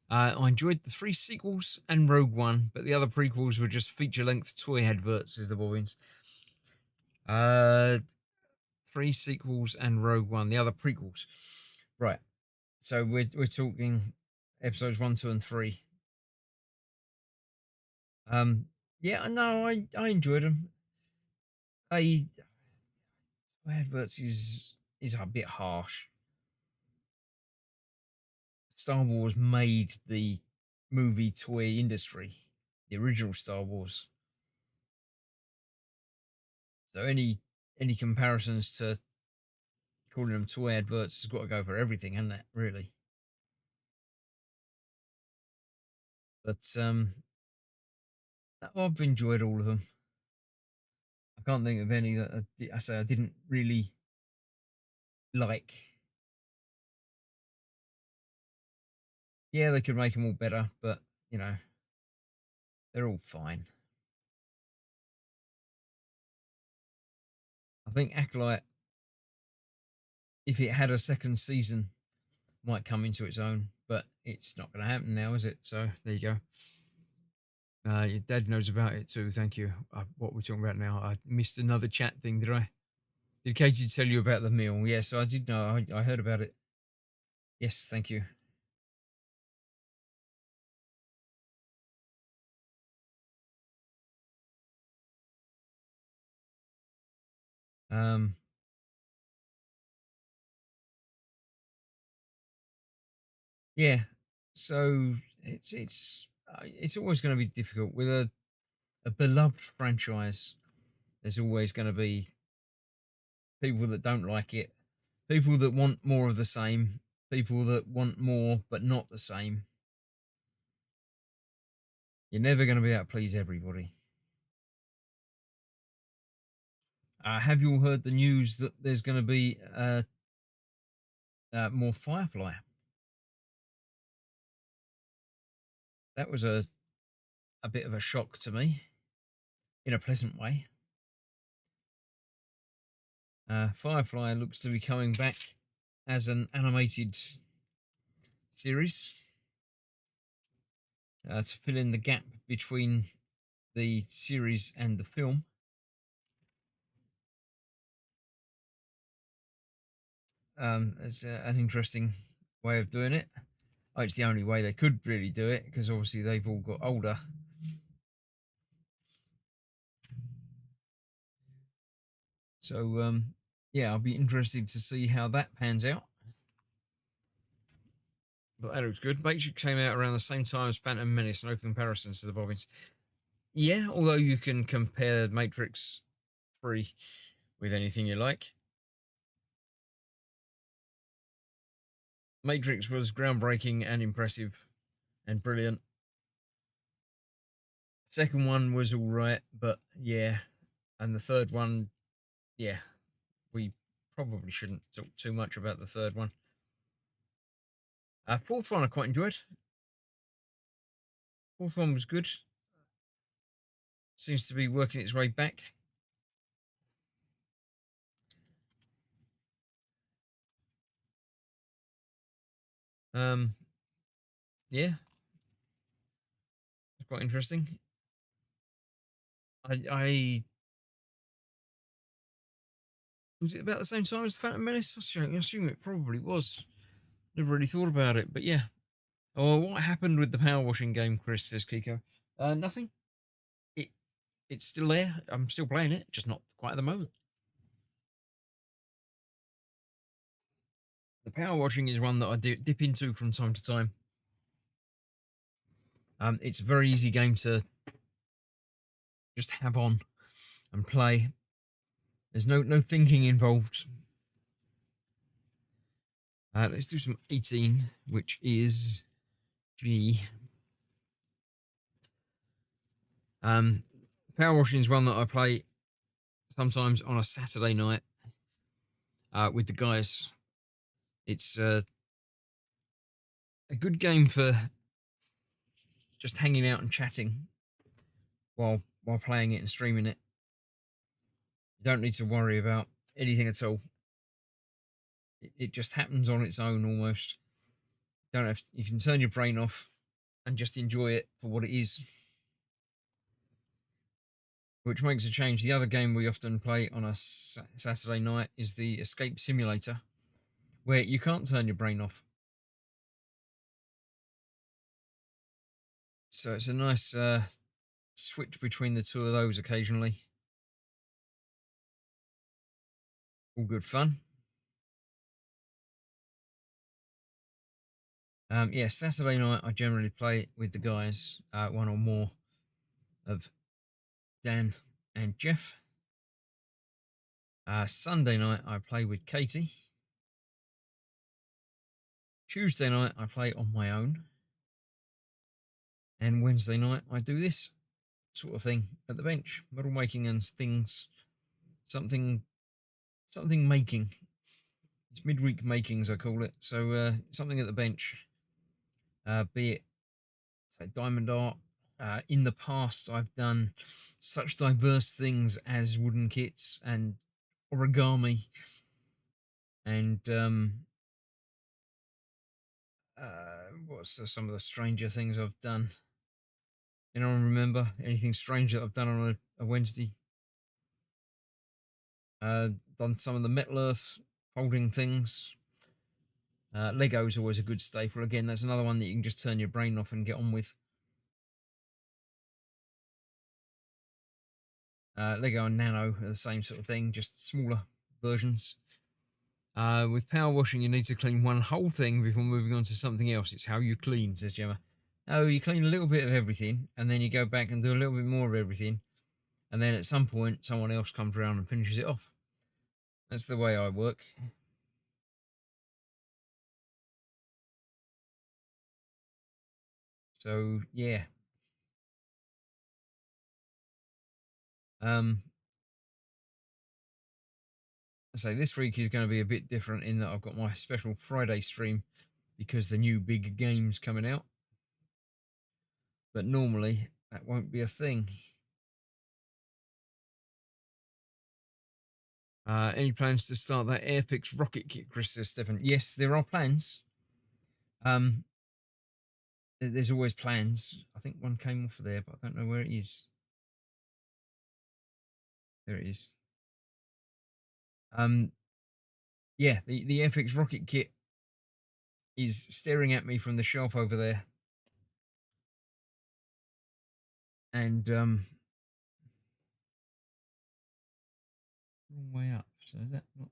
I enjoyed the 3 sequels and Rogue One, but the other prequels were just feature-length toy adverts, as the bobbins. 3 sequels and Rogue One, the other prequels. Right. So we're talking episodes 1, 2, and 3. Yeah, no, I enjoyed them. I adverts is a bit harsh. Star Wars made the movie toy industry, the original Star Wars. So any comparisons to calling them toy adverts has got to go for everything, hasn't it? Really. But I've enjoyed all of them. I can't think of any that I say I didn't really like. Yeah, they could make them all better, but they're all fine. I think Acolyte, if it had a second season, might come into its own, but it's not going to happen now, is it? So there you go. Your dad knows about it too. Thank you. What we're talking about now. I missed another chat thing, did I? Did Katie tell you about the meal? Yes, I did know. I heard about it. Yes, thank you. Um, yeah. So it's always going to be difficult with a beloved franchise. There's always going to be people that don't like it, people that want more of the same, people that want more but not the same. You're never going to be able to please everybody. Have you all heard the news that there's going to be more Firefly? That was a bit of a shock to me, in a pleasant way. Firefly looks to be coming back as an animated series to fill in the gap between the series and the film. It's an interesting way of doing it. Oh, it's the only way they could really do it because obviously they've all got older. So yeah, I'll be interested to see how that pans out. But that looks good. Matrix came out around the same time as Phantom Menace. No comparisons to the bobbins. Yeah, although you can compare Matrix 3 with anything you like. Matrix was groundbreaking and impressive and brilliant. Second one was all right, but yeah. And the third one, yeah, we probably shouldn't talk too much about the third one. Fourth one I quite enjoyed. Fourth one was good. Seems to be working its way back. Um, yeah, it's quite interesting. I was it about the same time as Phantom Menace? I assume it probably was. Never really thought about it, but yeah. Oh, what happened with the power washing game, Chris? Says Kiko. Nothing. It it's still there. I'm still playing it, just not quite at the moment. The power washing is one that I dip into from time to time. It's a very easy game to just have on and play. There's no thinking involved. Let's do some 18, which is G. Um, Power washing is one that I play sometimes on a Saturday night with the guys. It's a good game for just hanging out and chatting while playing it and streaming it. You don't need to worry about anything at all. It just happens on its own almost. Don't have you can turn your brain off and just enjoy it for what it is. Which makes a change. The other game we often play on a Saturday night is the Escape Simulator, where you can't turn your brain off. So it's a nice switch between the two of those occasionally. All good fun. Yeah, Saturday night I generally play with the guys, one or more of Dan and Jeff. Sunday night I play with Katie. Tuesday night I play on my own. And Wednesday night I do this sort of thing at the bench, model making and things, something making. It's midweek makings I call it. So something at the bench, be it say diamond art. In the past, I've done such diverse things as wooden kits and origami, and what's some of the stranger things I've done? Anyone remember anything strange that I've done on a Wednesday? Done some of the Metal Earth folding things. Lego is always a good staple. Again, that's another one that you can just turn your brain off and get on with. Lego and Nano are the same sort of thing, just smaller versions. With power washing, you need to clean one whole thing before moving on to something else. It's how you clean, says Gemma. Oh, you clean a little bit of everything, and then you go back and do a little bit more of everything, and then at some point, someone else comes around and finishes it off. That's the way I work. So yeah. Um, So this week is going to be a bit different in that I've got my special Friday stream because the new big game's coming out. But normally that won't be a thing. Any plans to start that Airpix rocket kit, Chris says Stefan? Yes, there are plans. There's always plans. I think one came off of there, but I don't know where it is. There it is. Yeah, the Airpix rocket kit is staring at me from the shelf over there. And wrong way up. So is that not?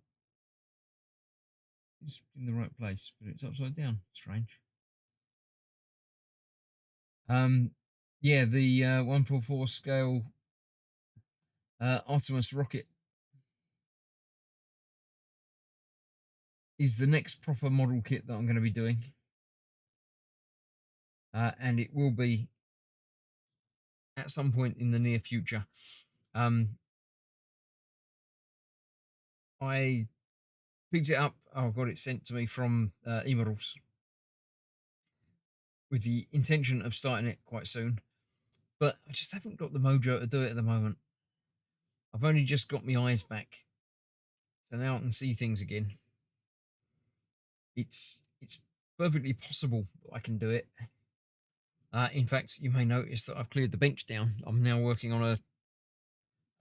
It's in the right place, but it's upside down. Strange. Yeah, the 144 scale Artemis rocket is the next proper model kit that I'm going to be doing, and it will be at some point in the near future. I picked it up. I got it sent to me from Emerals with the intention of starting it quite soon, but I just haven't got the mojo to do it at the moment. I've only just got my eyes back, so now I can see things again. It's perfectly possible that I can do it. In fact, you may notice that I've cleared the bench down. I'm now working on a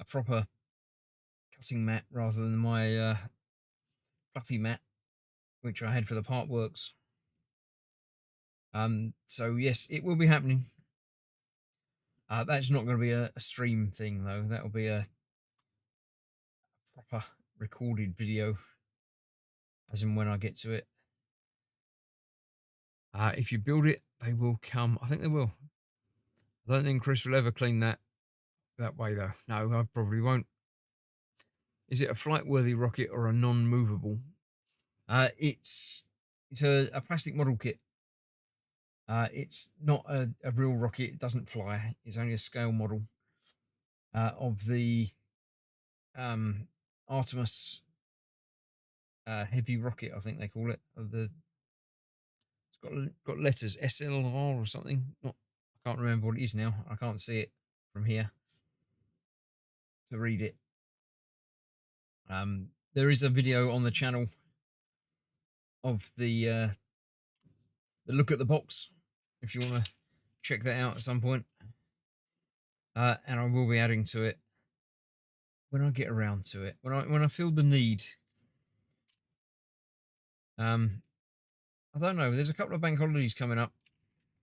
proper cutting mat rather than my fluffy mat, which I had for the part works. So yes, it will be happening. That's not going to be a stream thing though. That'll be a proper recorded video, as in when I get to it. If you build it, they will come. I think they will. I don't think Chris will ever clean that way though. No, I probably won't. Is it a flight-worthy rocket or a non-movable? It's a plastic model kit. It's not a real rocket. It doesn't fly. It's only a scale model of the Artemis heavy rocket, I think they call it. It's got letters SLR or something. Not, I can't remember what it is now. I can't see it from here to read it. There is a video on the channel of the look at the box if you want to check that out at some point. And I will be adding to it when I get around to it. When I feel the need. I don't know. There's a couple of bank holidays coming up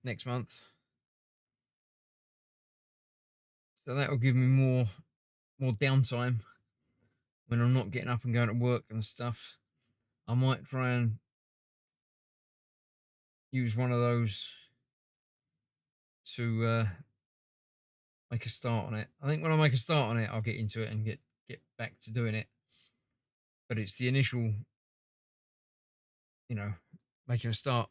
next month, so that will give me more downtime when I'm not getting up and going to work and stuff. I might try and use one of those to make a start on it. I think when I make a start on it, I'll get into it and get back to doing it. But it's the initial, making a start.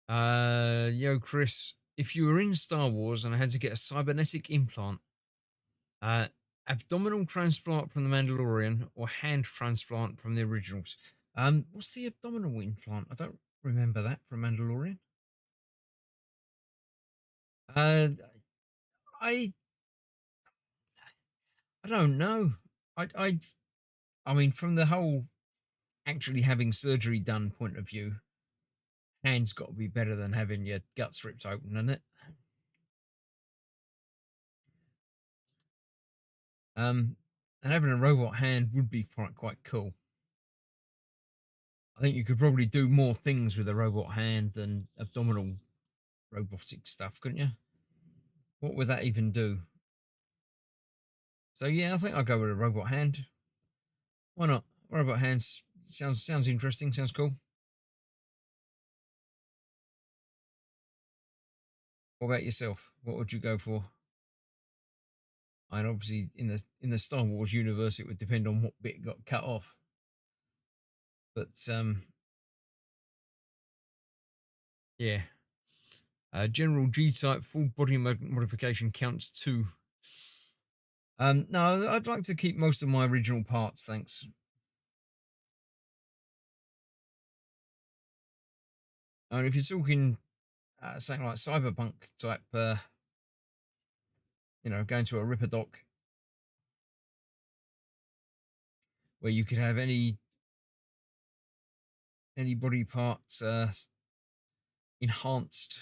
Yo, Chris, if you were in Star Wars and I had to get a cybernetic implant, abdominal transplant from the Mandalorian or hand transplant from the originals? What's the abdominal implant? I don't remember that from Mandalorian. Uh, I I don't know. I mean, from the whole actually having surgery done point of view, hands got to be better than having your guts ripped open, isn't it? And having a robot hand would be quite cool. I think you could probably do more things with a robot hand than abdominal robotic stuff, couldn't you? What would that even do? So yeah, I think I'll go with a robot hand. Why not? Robot hands sounds interesting. Sounds cool. What about yourself? What would you go for? And obviously, in the Star Wars universe, it would depend on what bit got cut off. But yeah. General G-type full body modification counts too. No, I'd like to keep most of my original parts, thanks. And if you're talking something like cyberpunk type, going to a Ripper dock where you could have any body part enhanced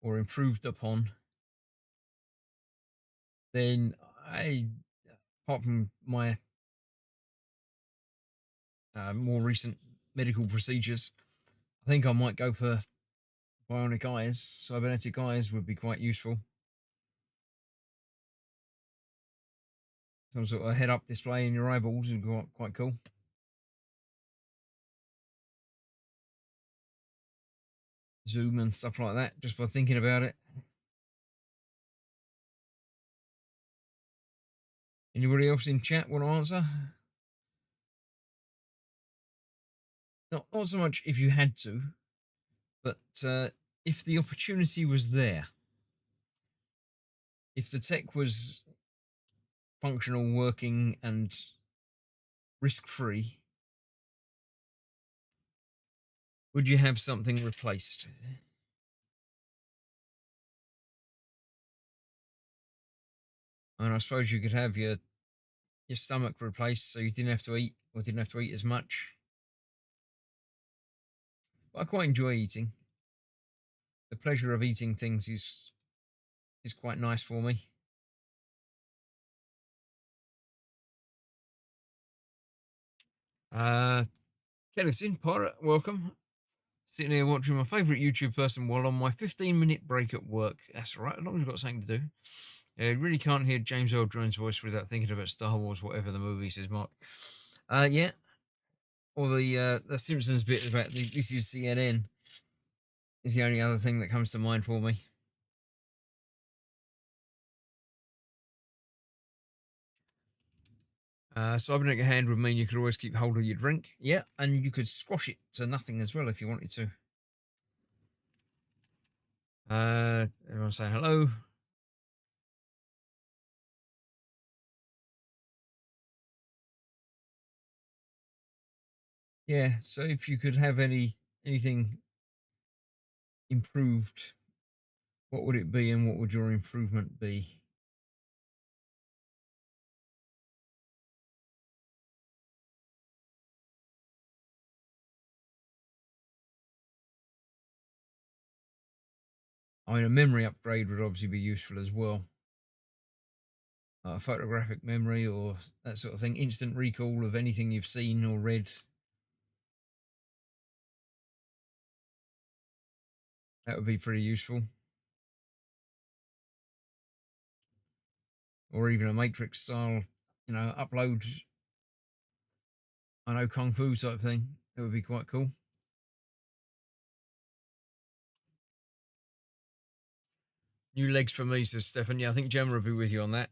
or improved upon, then apart from my more recent medical procedures, I think I might go for bionic eyes. Cybernetic eyes would be quite useful. Some sort of head-up display in your eyeballs would be quite cool. Zoom and stuff like that, just by thinking about it. Anybody else in chat want to answer? Not so much if you had to, but if the opportunity was there, if the tech was functional, working, and risk-free, would you have something replaced? And I suppose you could have your stomach replaced so you didn't have to eat or didn't have to eat as much. But I quite enjoy eating. The pleasure of eating things is quite nice for me. Uh, Kenneth in Pirate, welcome. Sitting here watching my favourite YouTube person while on my 15-minute break at work. That's all right, as long as you've got something to do. You really can't hear James Earl Jones' voice without thinking about Star Wars, whatever the movie says, Mark. Yeah. Or the Simpsons bit about this is CNN is the only other thing that comes to mind for me. Cybernetic your hand would mean you could always keep hold of your drink. Yeah, and you could squash it to nothing as well if you wanted to. Everyone saying hello. Yeah, so if you could have anything improved, what would it be and what would your improvement be? I mean, a memory upgrade would obviously be useful as well. Photographic memory or that sort of thing. Instant recall of anything you've seen or read. That would be pretty useful. Or even a Matrix style, upload, I know, Kung Fu type thing. That would be quite cool. New legs for me, says Stefan. Yeah, I think Gemma will be with you on that.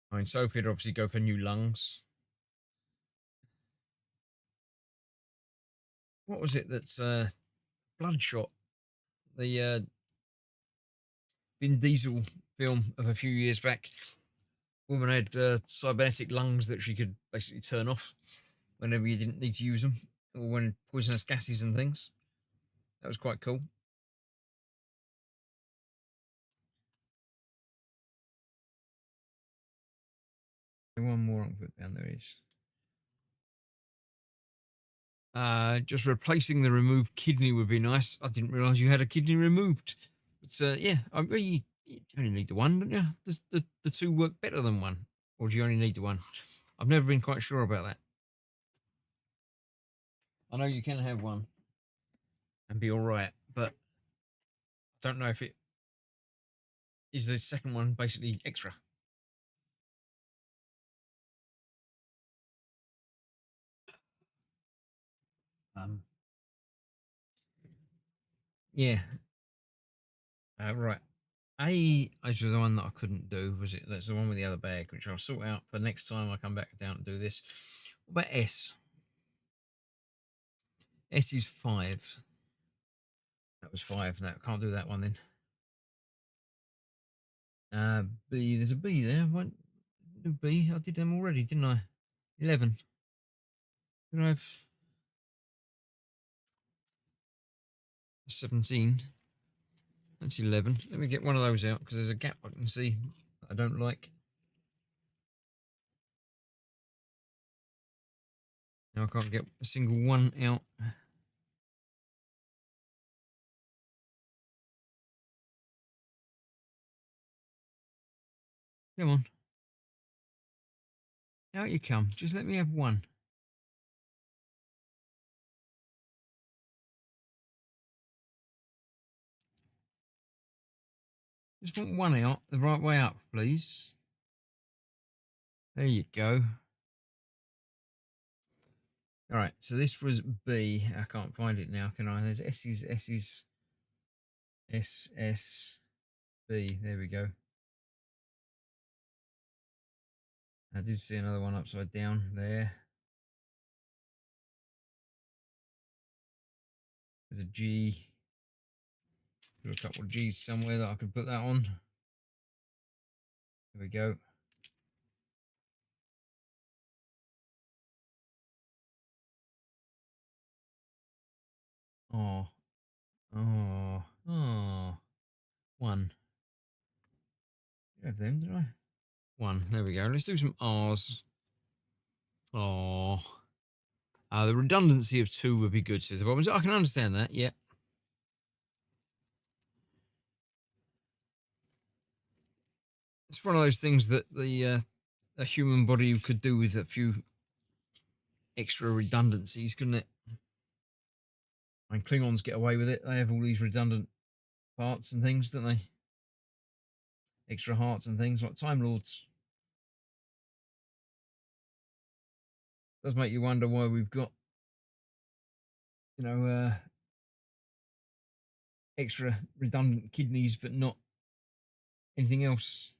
I mean, Sophie'd obviously go for new lungs. What was it that's Bloodshot? The Vin Diesel film of a few years back. Woman had cybernetic lungs that she could basically turn off whenever you didn't need to use them, or when poisonous gases and things. That was quite cool. One more I can put down there is just replacing the removed kidney would be nice. I didn't realise you had a kidney removed. But yeah, I mean, you only need the one, don't you? Does the two work better than one, or do you only need the one? I've never been quite sure about that. I know you can have one and be all right, but I don't know if it is the second one basically extra. Um, yeah, right. Which was the one that I couldn't do. Was it? That's the one with the other bag, which I'll sort out for next time I come back down and do this. What about S? S is 5. That was 5. No, can't do that one then. B. There's a B there. What? No B. I did them already, didn't I? 11. Did I have 17? That's 11. Let me get one of those out because there's a gap I can see that I don't like. Now I can't get a single one out. Come on. Out you come. Just let me have one. Just want one out the right way up, please. There you go. All right, so this was B. I can't find it now, can I? There's S's, S's, S, S, B. There we go. I did see another one upside down there. There's a G. There's a couple of G's somewhere that I could put that on. There we go. Oh, oh, oh. One. have them, did I? One. There we go. Let's do some R's. Oh. The redundancy of 2 would be good, says the Bob. I can understand that, yeah. It's one of those things that the a human body could do with a few extra redundancies, couldn't it? I mean, Klingons get away with it. They have all these redundant parts and things, don't they? Extra hearts and things like Time Lords. Does make you wonder why we've got, extra redundant kidneys, but not anything else.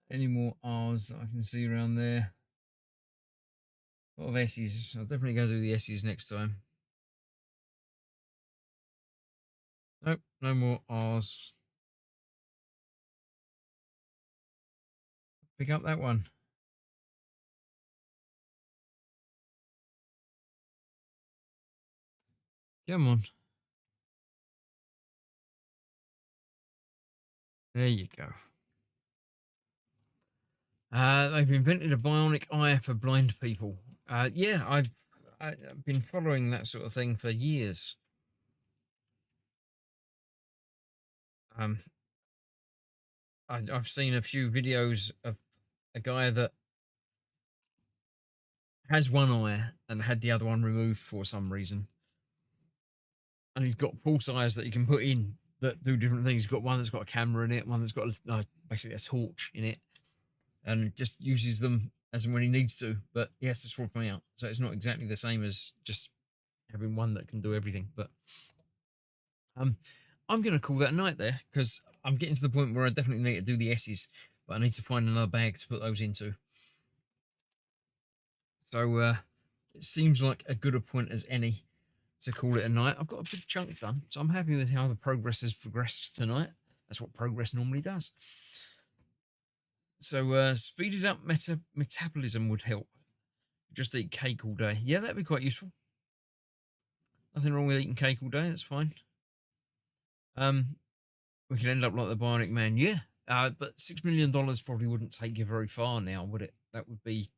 Any more R's that I can see around there? A lot of S's. I'll definitely go do the S's next time. Nope, no more R's. Pick up that one. Come on. There you go. They've invented a bionic eye for blind people. Yeah, I've been following that sort of thing for years. I've seen a few videos of a guy that has one eye and had the other one removed for some reason. And he's got false eyes that he can put in that do different things. He's got one that's got a camera in it, one that's got basically a torch in it, and just uses them as and when he needs to. But he has to swap them out, so it's not exactly the same as just having one that can do everything. But I'm going to call that a night there because I'm getting to the point where I definitely need to do the S's, but I need to find another bag to put those into. So it seems like a good a point as any to call it a night. I've got a big chunk done, so I'm happy with how the progress has progressed tonight. That's what progress normally does. So speeded up metabolism would help. Just eat cake all day. Yeah, that'd be quite useful. Nothing wrong with eating cake all day. That's fine. We could end up like the Bionic Man. Yeah. But $6 million probably wouldn't take you very far now, would it? That would be,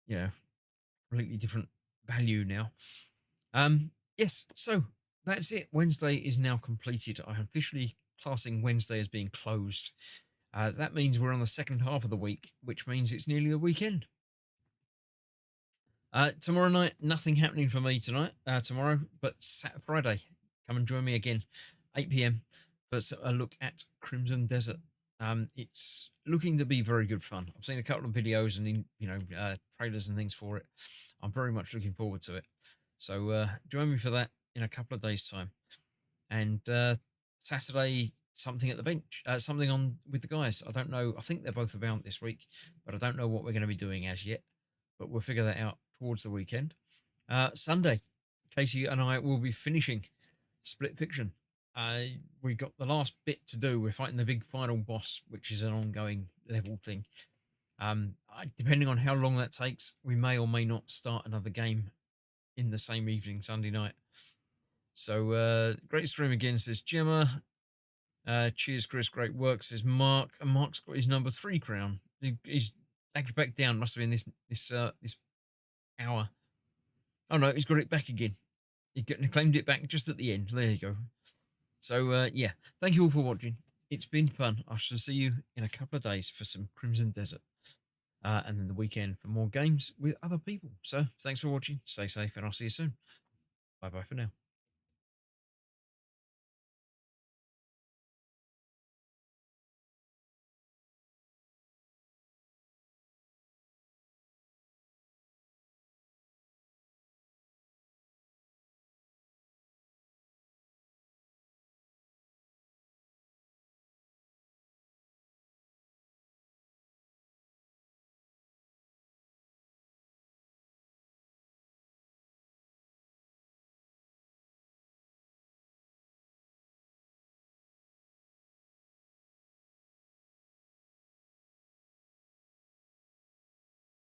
completely different value now. Yes, so that's it. Wednesday is now completed. I'm officially classing Wednesday as being closed. That means we're on the second half of the week, which means it's nearly the weekend. Tomorrow night, nothing happening for me tomorrow, but Friday, come and join me again, 8 p.m. for a look at Crimson Desert. It's looking to be very good fun. I've seen a couple of videos and trailers and things for it. I'm very much looking forward to it. So join me for that in a couple of days' time. And Saturday, something at the bench, something on with the guys. I don't know. I think they're both about this week, but I don't know what we're going to be doing as yet. But we'll figure that out towards the weekend. Sunday, Casey and I will be finishing Split Fiction. We got the last bit to do. We're fighting the big final boss, which is an ongoing level thing. Depending on how long that takes, we may or may not start another game in the same evening, Sunday night. So great stream again, says Gemma. Cheers, Chris. Great work, says Mark. And Mark's got his number 3 crown. He's back down. Must have been this hour. Oh no, he's got it back again. He claimed it back just at the end. There you go. So yeah, thank you all for watching. It's been fun. I shall see you in a couple of days for some Crimson Desert. And then the weekend for more games with other people. So thanks for watching. Stay safe and I'll see you soon. Bye bye for now.